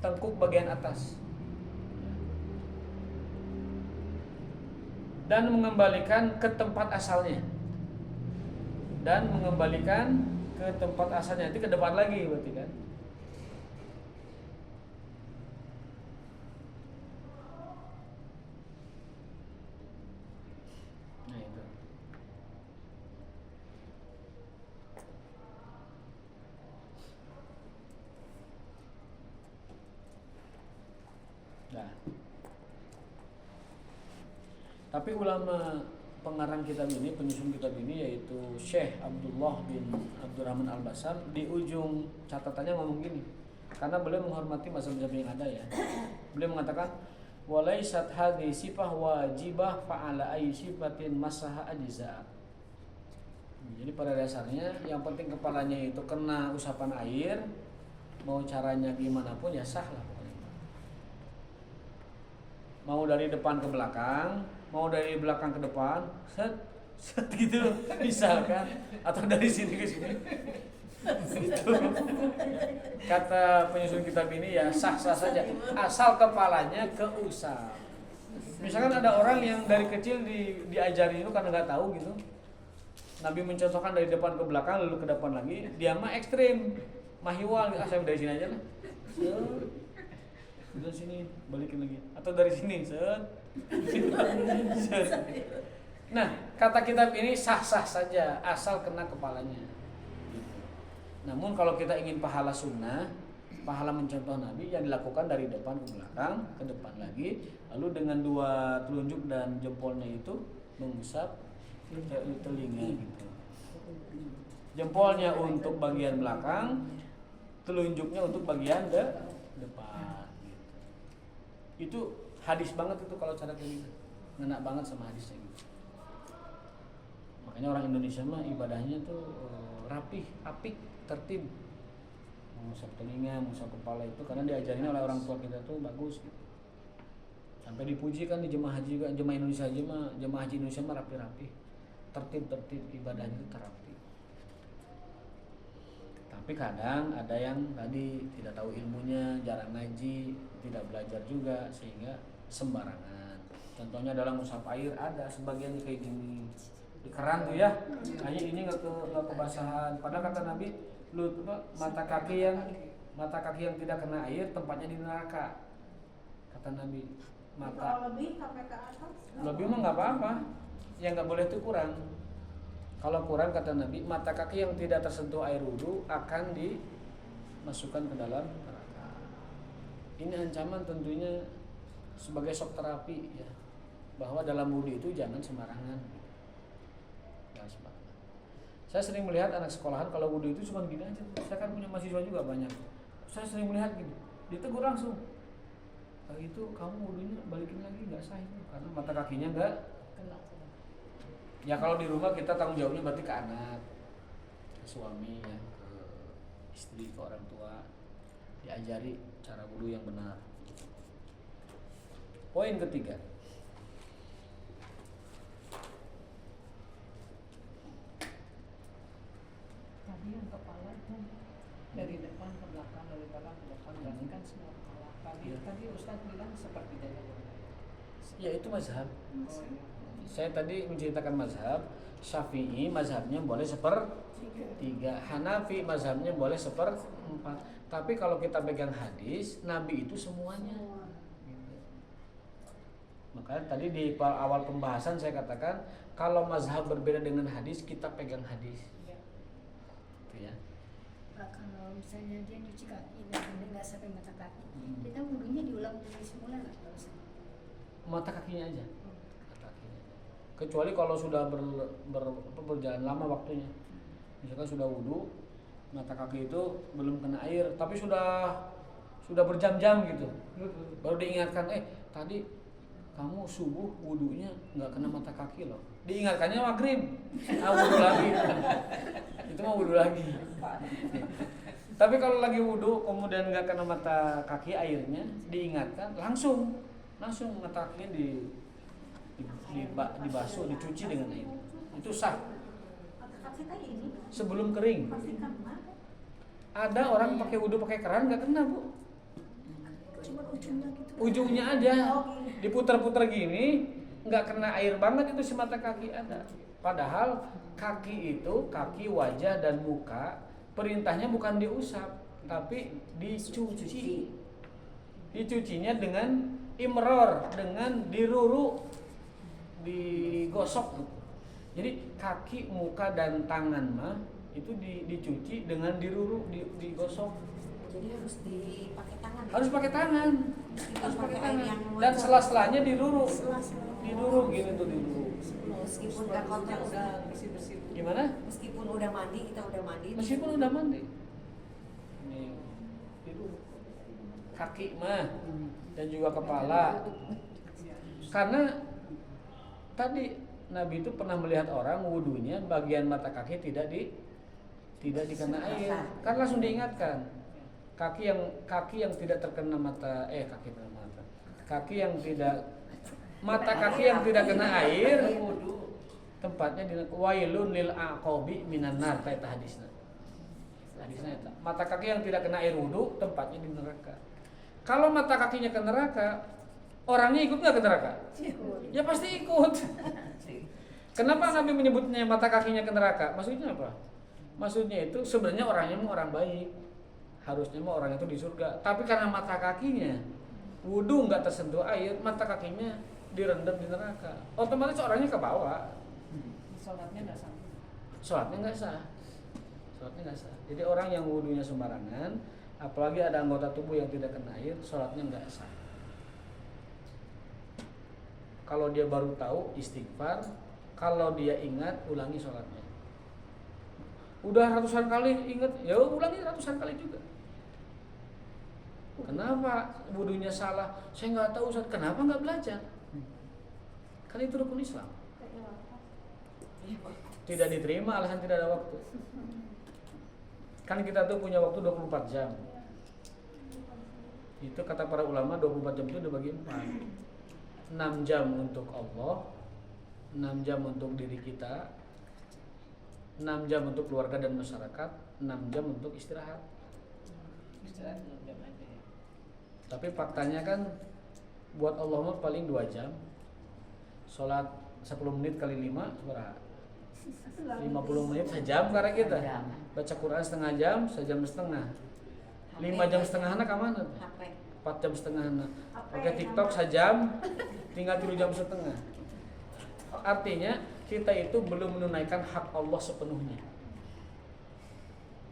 Tengkuk bagian atas. Dan mengembalikan ke tempat asalnya. Nanti ke depan lagi berarti kan. Nah itu. Nah. Tapi ulama pengarang kitab ini, penyusun kitab ini yaitu Syekh Abdullah bin Abdurrahman Al-Basam, di ujung catatannya ngomong gini, karena beliau menghormati mazhab-mazhab yang ada ya. Beliau mengatakan walaisat hadhi sifah wajibah fa'ala ayyi sifatin masaha ajza. Jadi pada dasarnya yang penting kepalanya itu kena usapan air, mau caranya gimana pun ya sah lah pokoknya. Mau dari depan ke belakang, mau dari belakang ke depan, set gitu bisa kan? Atau dari sini ke sini. Gitu. Kata penyusun kitab ini ya sah-sah saja asal kepalanya keusap. Misalkan ada orang yang dari kecil diajari itu karena nggak tahu gitu, Nabi mencontohkan dari depan ke belakang lalu ke depan lagi, dia mah ekstrim mahiwal, saya dari sini aja lah, dari sini balikin lagi, atau dari sini set. Nah kata kitab ini sah-sah saja asal kena kepalanya. Namun kalau kita ingin pahala sunnah, pahala mencontoh Nabi yang dilakukan dari depan ke belakang, ke depan lagi, lalu dengan dua telunjuk dan jempolnya itu mengusap telinga gitu. Jempolnya untuk bagian belakang, telunjuknya untuk bagian depan gitu. Itu hadis banget itu kalau cara kayak gitu. Ngena banget sama hadisnya gitu. Makanya orang Indonesia mah ibadahnya tuh rapih, apik, tertib. Mengusap telinga, mengusap kepala itu karena diajarin oleh orang tua kita tuh bagus gitu. Sampai dipuji kan di jemaah haji juga, jemaah Indonesia aja mah, jemaah haji Indonesia mah rapi-rapi. Tertib ibadahnya itu terapi. Tapi kadang ada yang tadi tidak tahu ilmunya, jarang ngaji, tidak belajar juga sehingga sembarangan. Contohnya dalam ngusap air ada sebagian kayak gini. Di keran tuh ya, hanya ini nggak kebasahan. Padahal kata Nabi, mata kaki yang tidak kena air tempatnya di neraka. Kata Nabi, mata. Kalau lebih sampai ke atas. Lebih mah nggak apa-apa, yang nggak boleh itu kurang. Kalau kurang kata Nabi, mata kaki yang tidak tersentuh air wudhu akan dimasukkan ke dalam neraka. Ini ancaman tentunya sebagai shock terapi ya, bahwa dalam wudhu itu jangan sembarangan. Saya sering melihat anak sekolahan kalau wudhu itu cuma gini aja. Saya kan punya mahasiswa juga banyak. Saya sering melihat gini, ditegur langsung. Kalau itu kamu wudhunya balikin lagi nggak sah itu karena mata kakinya nggak kena. Ya kalau di rumah kita tanggung jawabnya berarti ke anak, ke suami ya, ke istri, ke orang tua, diajari cara wudhu yang benar. Poin ketiga. Yang kepala kan dari depan ke belakang, dari belakang ke depan, berarti kan semua kepala. Tadi Ustaz bilang sepertiganya. Ya itu mazhab. Saya tadi menceritakan mazhab. Syafi'i mazhabnya boleh 1/3, Hanafi mazhabnya boleh 1/4. Tapi kalau kita pegang hadis, Nabi itu semuanya. Makanya tadi di awal pembahasan saya katakan kalau mazhab berbeda dengan hadis, kita pegang hadis. Ya. Kalau misalnya dia nyuci kaki dan nggak sampai mata kaki, kita wudhunya diulang dari semula nggak? Mata kakinya aja. Mata kakinya. Kecuali kalau sudah berjalan lama waktunya, misalkan sudah wudhu, mata kaki itu belum kena air, tapi sudah berjam-jam gitu, baru diingatkan, tadi kamu subuh wudhunya nggak kena mata kaki loh. Diingatkannya maghrib, wudhu lagi. Itu mah wudhu lagi. Tapi kalau lagi wudhu kemudian nggak kena mata kaki airnya, diingatkan langsung mata kakinya dibasuh, dicuci dengan air. Itu sah. Sebelum kering. Ada orang pakai wudhu pakai keran nggak kena bu. Cuma ujungnya gitu. Ujungnya aja diputar-putar gini, nggak kena air banget itu si mata kaki ada. Padahal kaki itu, kaki, wajah dan muka perintahnya bukan diusap, tapi dicuci. Dicucinya dengan imror, dengan diruru, digosok. Jadi kaki, muka dan tangan mah itu dicuci dengan diruru, digosok. Jadi harus dipakai tangan. Harus pakai tangan. Harus pakai tangan. Dan sela-selanya diruru. Diruru gini tuh diruru. Meskipun nggak kotor, udah bersih-bersih. Gimana? meskipun udah mandi, kita udah mandi. Meskipun udah mandi. Nih, itu kaki mah dan juga kepala. Karena tadi Nabi itu pernah melihat orang wudunya bagian mata kaki tidak dikena air. Kan langsung diingatkan. Kaki yang tidak terkena mata kaki yang tidak kena air tempatnya di wailun lil aqabi minan nar kayak hadisnya. Hadisnya itu. Mata kaki yang tidak kena air wudu tempatnya di neraka. Kalau mata kakinya ke neraka, orangnya ikut nggak ke neraka? Ya pasti ikut. Kenapa Nabi menyebutnya mata kakinya ke neraka? Maksudnya apa? Maksudnya itu sebenarnya orangnya mau orang baik, harusnya mau orang itu di surga. Tapi karena mata kakinya wudu nggak tersentuh air, mata kakinya direndam di neraka. Otomatis orangnya ke bawah. Sholatnya nggak sah. Sholatnya nggak sah. Jadi orang yang wudunya sembarangan, apalagi ada anggota tubuh yang tidak kena air, sholatnya nggak sah. Kalau dia baru tahu istighfar, kalau dia ingat ulangi sholatnya. Udah ratusan kali ingat, ya ulangi ratusan kali juga. Kenapa wudunya salah? Saya nggak tahu Ustaz. Kenapa nggak belajar? Kan itu rukun Islam. Tidak diterima alasan tidak ada waktu. Kan kita tuh punya waktu 24 jam. Itu kata para ulama 24 jam itu dibagi 4. 6 jam untuk Allah, 6 jam untuk diri kita, 6 jam untuk keluarga dan masyarakat, 6 jam untuk istirahat. Istirahat 6 jam aja ya. Tapi faktanya kan buat Allah mah paling 2 jam. Sholat 10 menit kali 5 berapa? 50 menit sejam karena kita. Baca Quran setengah jam, sejam setengah. 5 jam setengah anak kemana tuh? 4 jam setengah anak. Pakai TikTok sejam, tinggal 3 jam setengah. Artinya kita itu belum menunaikan hak Allah sepenuhnya.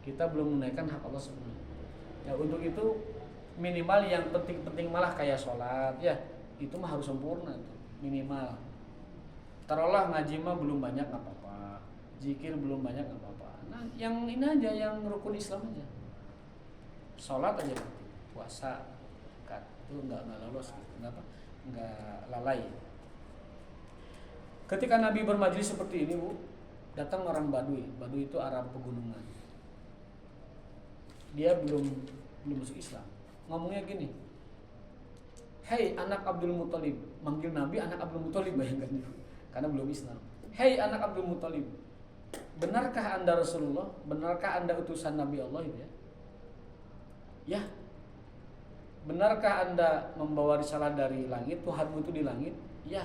Kita belum menunaikan hak Allah sepenuhnya. Ya untuk itu minimal yang penting-penting malah kayak sholat ya itu mah harus sempurna tuh minimal. Taruhlah ngaji mah belum banyak nggak apa-apa, zikir belum banyak nggak apa-apa. Nah yang ini aja yang rukun Islam aja. Sholat aja, puasa, zakat itu nggak lolos, nggak lalai. Ketika Nabi bermajlis seperti ini bu, datang orang Badui. Badui itu Arab pegunungan. Dia belum masuk Islam. Ngomongnya gini, hei anak Abdul Muthalib, manggil Nabi anak Abdul Muthalib, bayangkan itu, karena belum Islam. Hei anak Abdul Muthalib, benarkah anda Rasulullah? Benarkah anda utusan Nabi Allah itu ya? Ya. Benarkah anda membawa risalah dari langit? Tuhanmu itu di langit? Ya.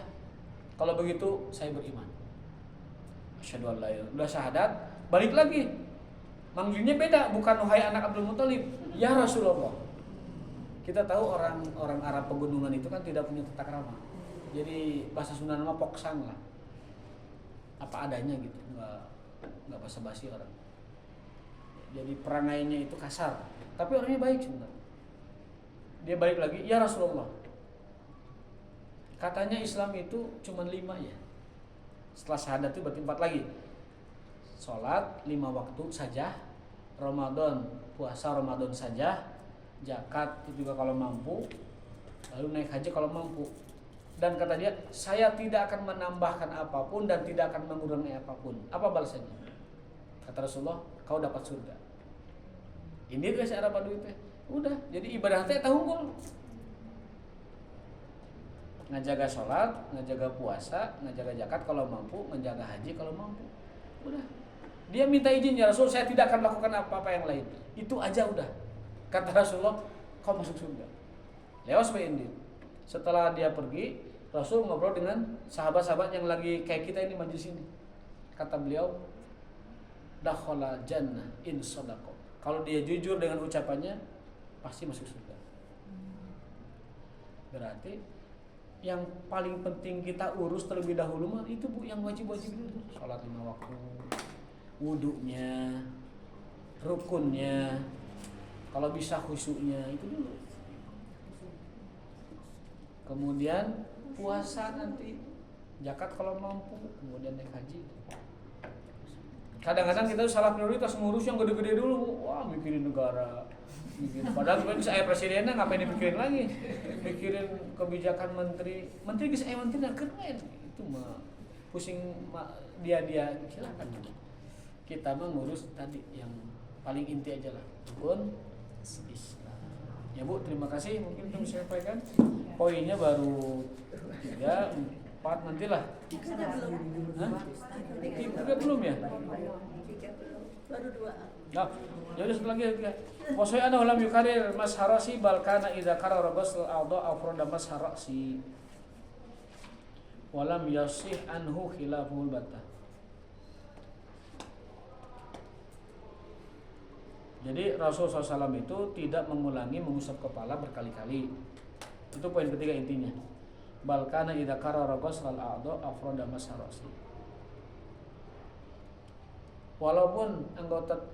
Kalau begitu saya beriman. Asyhadu an la ilaha illallah. Udah syahadat, balik lagi. Manggilnya beda, bukan wahai anak Abdul Muthalib, ya Rasulullah. Kita tahu orang Arab pegunungan itu kan tidak punya tata krama. Jadi bahasa Sunda nama poksang lah. Apa adanya gitu, enggak basa-basi orang. Jadi perangainya itu kasar, tapi orangnya baik sebenarnya. Dia balik lagi, ya Rasulullah. Katanya Islam itu cuma 5 ya. Setelah syahadat itu berarti 4 lagi. Sholat 5 waktu saja, Ramadan, puasa Ramadan saja, zakat itu juga kalau mampu, lalu naik haji kalau mampu. Dan kata dia, saya tidak akan menambahkan apapun dan tidak akan mengurangi apapun. Apa balasannya? Kata Rasulullah, kau dapat surga. Ini tuh si Arab Badui itu. Udah, jadi ibadah teh tahunggul. Ngajaga sholat, ngajaga puasa, ngajaga zakat kalau mampu, ngajaga haji kalau mampu. Udah. Dia minta izin ya Rasul, saya tidak akan melakukan apa-apa yang lain. Itu aja udah. Kata Rasulullah, kau masuk surga. Lewas ini. Setelah dia pergi, Rasul ngobrol dengan sahabat-sahabat yang lagi kayak kita ini majlis ini. Kata beliau, dakhala jannah in shadaqa. Kalau dia jujur dengan ucapannya, pasti masuk surga. Berarti yang paling penting kita urus terlebih dahulu mah itu bu, yang wajib-wajib itu. Salat 5 waktu, wudunya, rukunnya, kalau bisa khusyuknya itu dulu. Kemudian puasa nanti zakat kalau mampu, kemudian naik haji. Kadang-kadang kita salah prioritas, ngurus yang gede-gede dulu. Wah, mikirin negara. Padahal kan saya presidennya ngapain dipikirin lagi? Mikirin kebijakan menteri geus aya menteri keren. Itu mah pusing dia silakan. Kita mah ngurus tadi yang paling inti aja lah. Rukun Islam. Ya Bu, terima kasih. Mungkin itu bisa sampaikan. Poinnya baru 3, 4 nantilah. Hah? 3 belum ya? Baru 2. Nah, jadi satu lagi. Posoi ana ulam yukarir mas harasi balkana idza qarara ghusl a'dha afrada mas harasi. Walam yasih anhu khilaful battah. Jadi Rasul SAW itu tidak mengulangi mengusap kepala berkali-kali. Itu poin ketiga intinya. Balkana idza qarara ghusl a'dha afrada mas harasi. Walaupun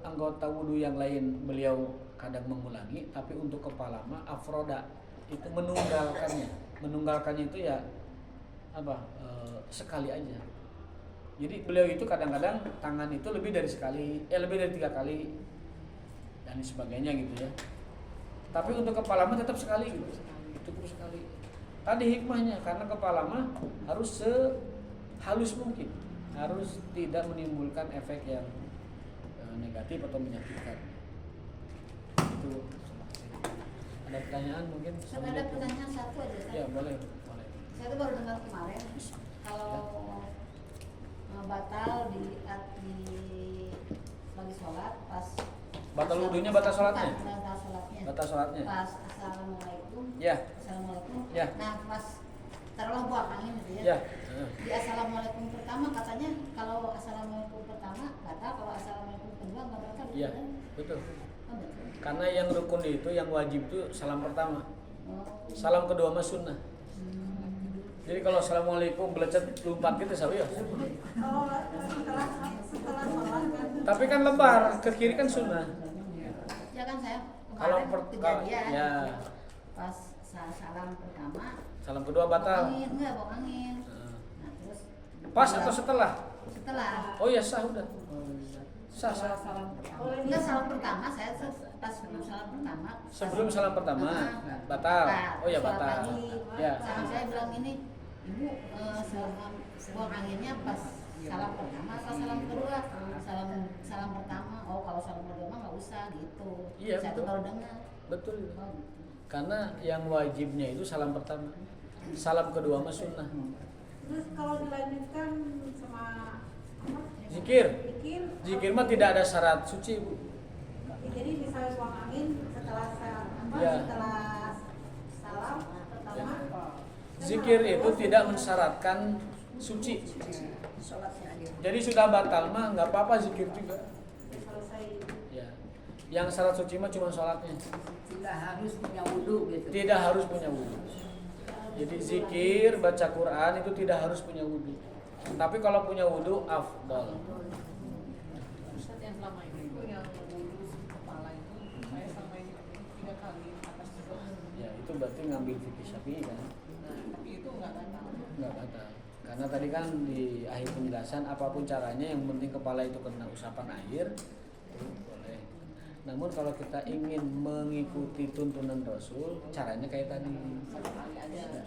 anggota wudu yang lain beliau kadang mengulangi, tapi untuk kepala mah afroda itu menunggalkannya. Menunggalkannya itu ya sekali aja. Jadi beliau itu kadang-kadang tangan itu lebih dari sekali, lebih dari 3 kali dan sebagainya gitu ya. Tapi untuk kepala mah tetap sekali gitu. Cukup sekali. Tadi hikmahnya karena kepala mah harus sehalus mungkin. Harus tidak menimbulkan efek yang negatif atau menyakitkan. Itu. Ada pertanyaan mungkin? Ada pertanyaan satu aja. Ya boleh. Saya tuh baru dengar kemarin kalau batal di lagi sholat pas batal wudunya, batal sholatnya? Batal sholatnya. Pas assalamualaikum. Ya. Assalamualaikum. Ya. Nah pas taruhlah buang angin gitu ya. Ya. Di assalamualaikum pertama katanya kalau assalamualaikum pertama batal, kalau assalamualaikum kedua nggak batal. Iya, betul. Oh, betul. Karena yang rukun itu, yang wajib itu salam pertama. Oh. Salam kedua mah sunnah. Jadi kalau assalamualaikum belecet lompat gitu sawi ya. Setelah sholat. Tapi kan lebar ke kiri kan sunnah. Ya kan saya Kalau kemarin kejadian ya. pas salam pertama. Salam kedua batal. Bawa angin. Nah terus. Pas atau setelah? Setelah. Oh ya sah udah. Sah. Enggak, salam pertama saya pas sebelum salam pertama. Sebelum salam pertama batal. Oh ya batal. Ya. Sama saya bilang ini, Ibu buang anginnya pas salam pertama atau salam kedua? Salam pertama. Oh kalau salam kedua mah nggak usah gitu. Iya, saya tuh betul. baru dengar. Betul. Oh, gitu. Karena yang wajibnya itu salam pertama. Salam kedua mah sunnah. Terus kalau dilanjutkan sama apa? Zikir. Zikir Mah tidak ada syarat suci, Bu. Jadi misalnya buang angin setelah Ya. setelah salam pertama. Zikir itu tidak mensyaratkan suci. Jadi sudah batal mah nggak apa-apa zikir juga. Selesai. Ya. Yang syarat suci mah cuma sholatnya. Tidak harus punya wudu gitu. Tidak harus punya wudu. Jadi zikir, baca Quran itu tidak harus punya wudu. Tapi kalau punya wudu afdal. Ustaz yang selama ini itu yang wudu kepala itu saya sampai 3 kali atas juga. Ya itu berarti ngambil fikih Syafi'i kan? Nah, tapi itu nggak batal. Nggak batal. Karena tadi kan di akhir penjelasan apapun caranya yang penting kepala itu kena usapan air itu boleh. Namun kalau kita ingin mengikuti tuntunan Rasul, caranya kayak tadi.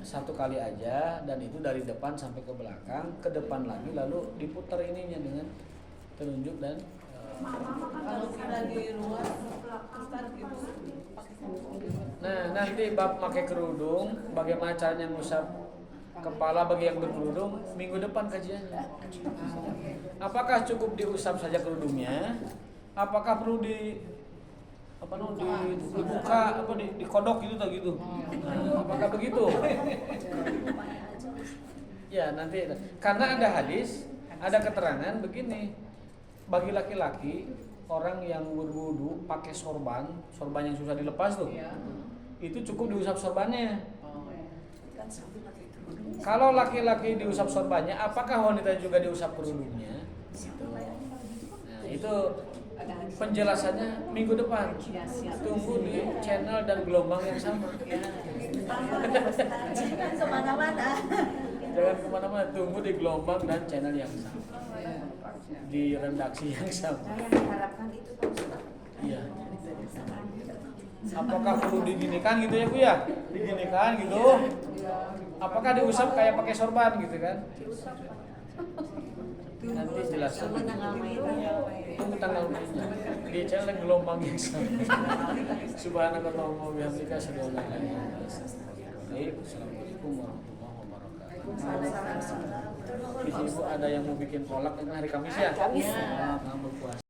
Satu kali aja dan itu dari depan sampai ke belakang, ke depan lagi lalu diputar ininya dengan telunjuk dan Kalau sudah di luar Ustaz itu pakai kerudung. nah nanti bab pakai kerudung, bagaimana caranya ngusap kepala bagi yang berkerudung minggu depan kajiannya. Apakah cukup diusap saja kerudungnya? Apakah perlu dibuka dikodok gitu atau gitu? Nah, apakah begitu? Ya nanti karena ada hadis, ada keterangan begini, bagi laki-laki orang yang berwudu pakai sorban yang susah dilepas tuh, itu cukup diusap sorbannya. Kalau laki-laki diusap sorbannya, apakah wanita juga diusap kerudungnya? Gitu. Nah itu penjelasannya minggu depan. Tunggu di channel dan gelombang yang sama. Kemana-mana. Jangan kemana-mana, tunggu di gelombang dan channel yang sama, di redaksi yang sama. Nah, yang diharapkan itu Pak Ustaz. Iya. Apakah perlu diginikan gitu ya Bu ya? Diginikan gitu. Apakah diusap kayak pakai sorban gitu kan? Nanti jelaskan. Tunggu tanggal mainnya. Tunggu tanggal mainnya. Di channel gelombang yang sama. Subhanakallahumma wa bihamdika asyhadu an la ilaha illa anta astaghfiruka wa atubu ilaik. Assalamualaikum warahmatullahi wabarakatuh. Di sini Bu ada yang mau bikin kolak ini hari Kamis ya? Kamis. Selamat berpuasa.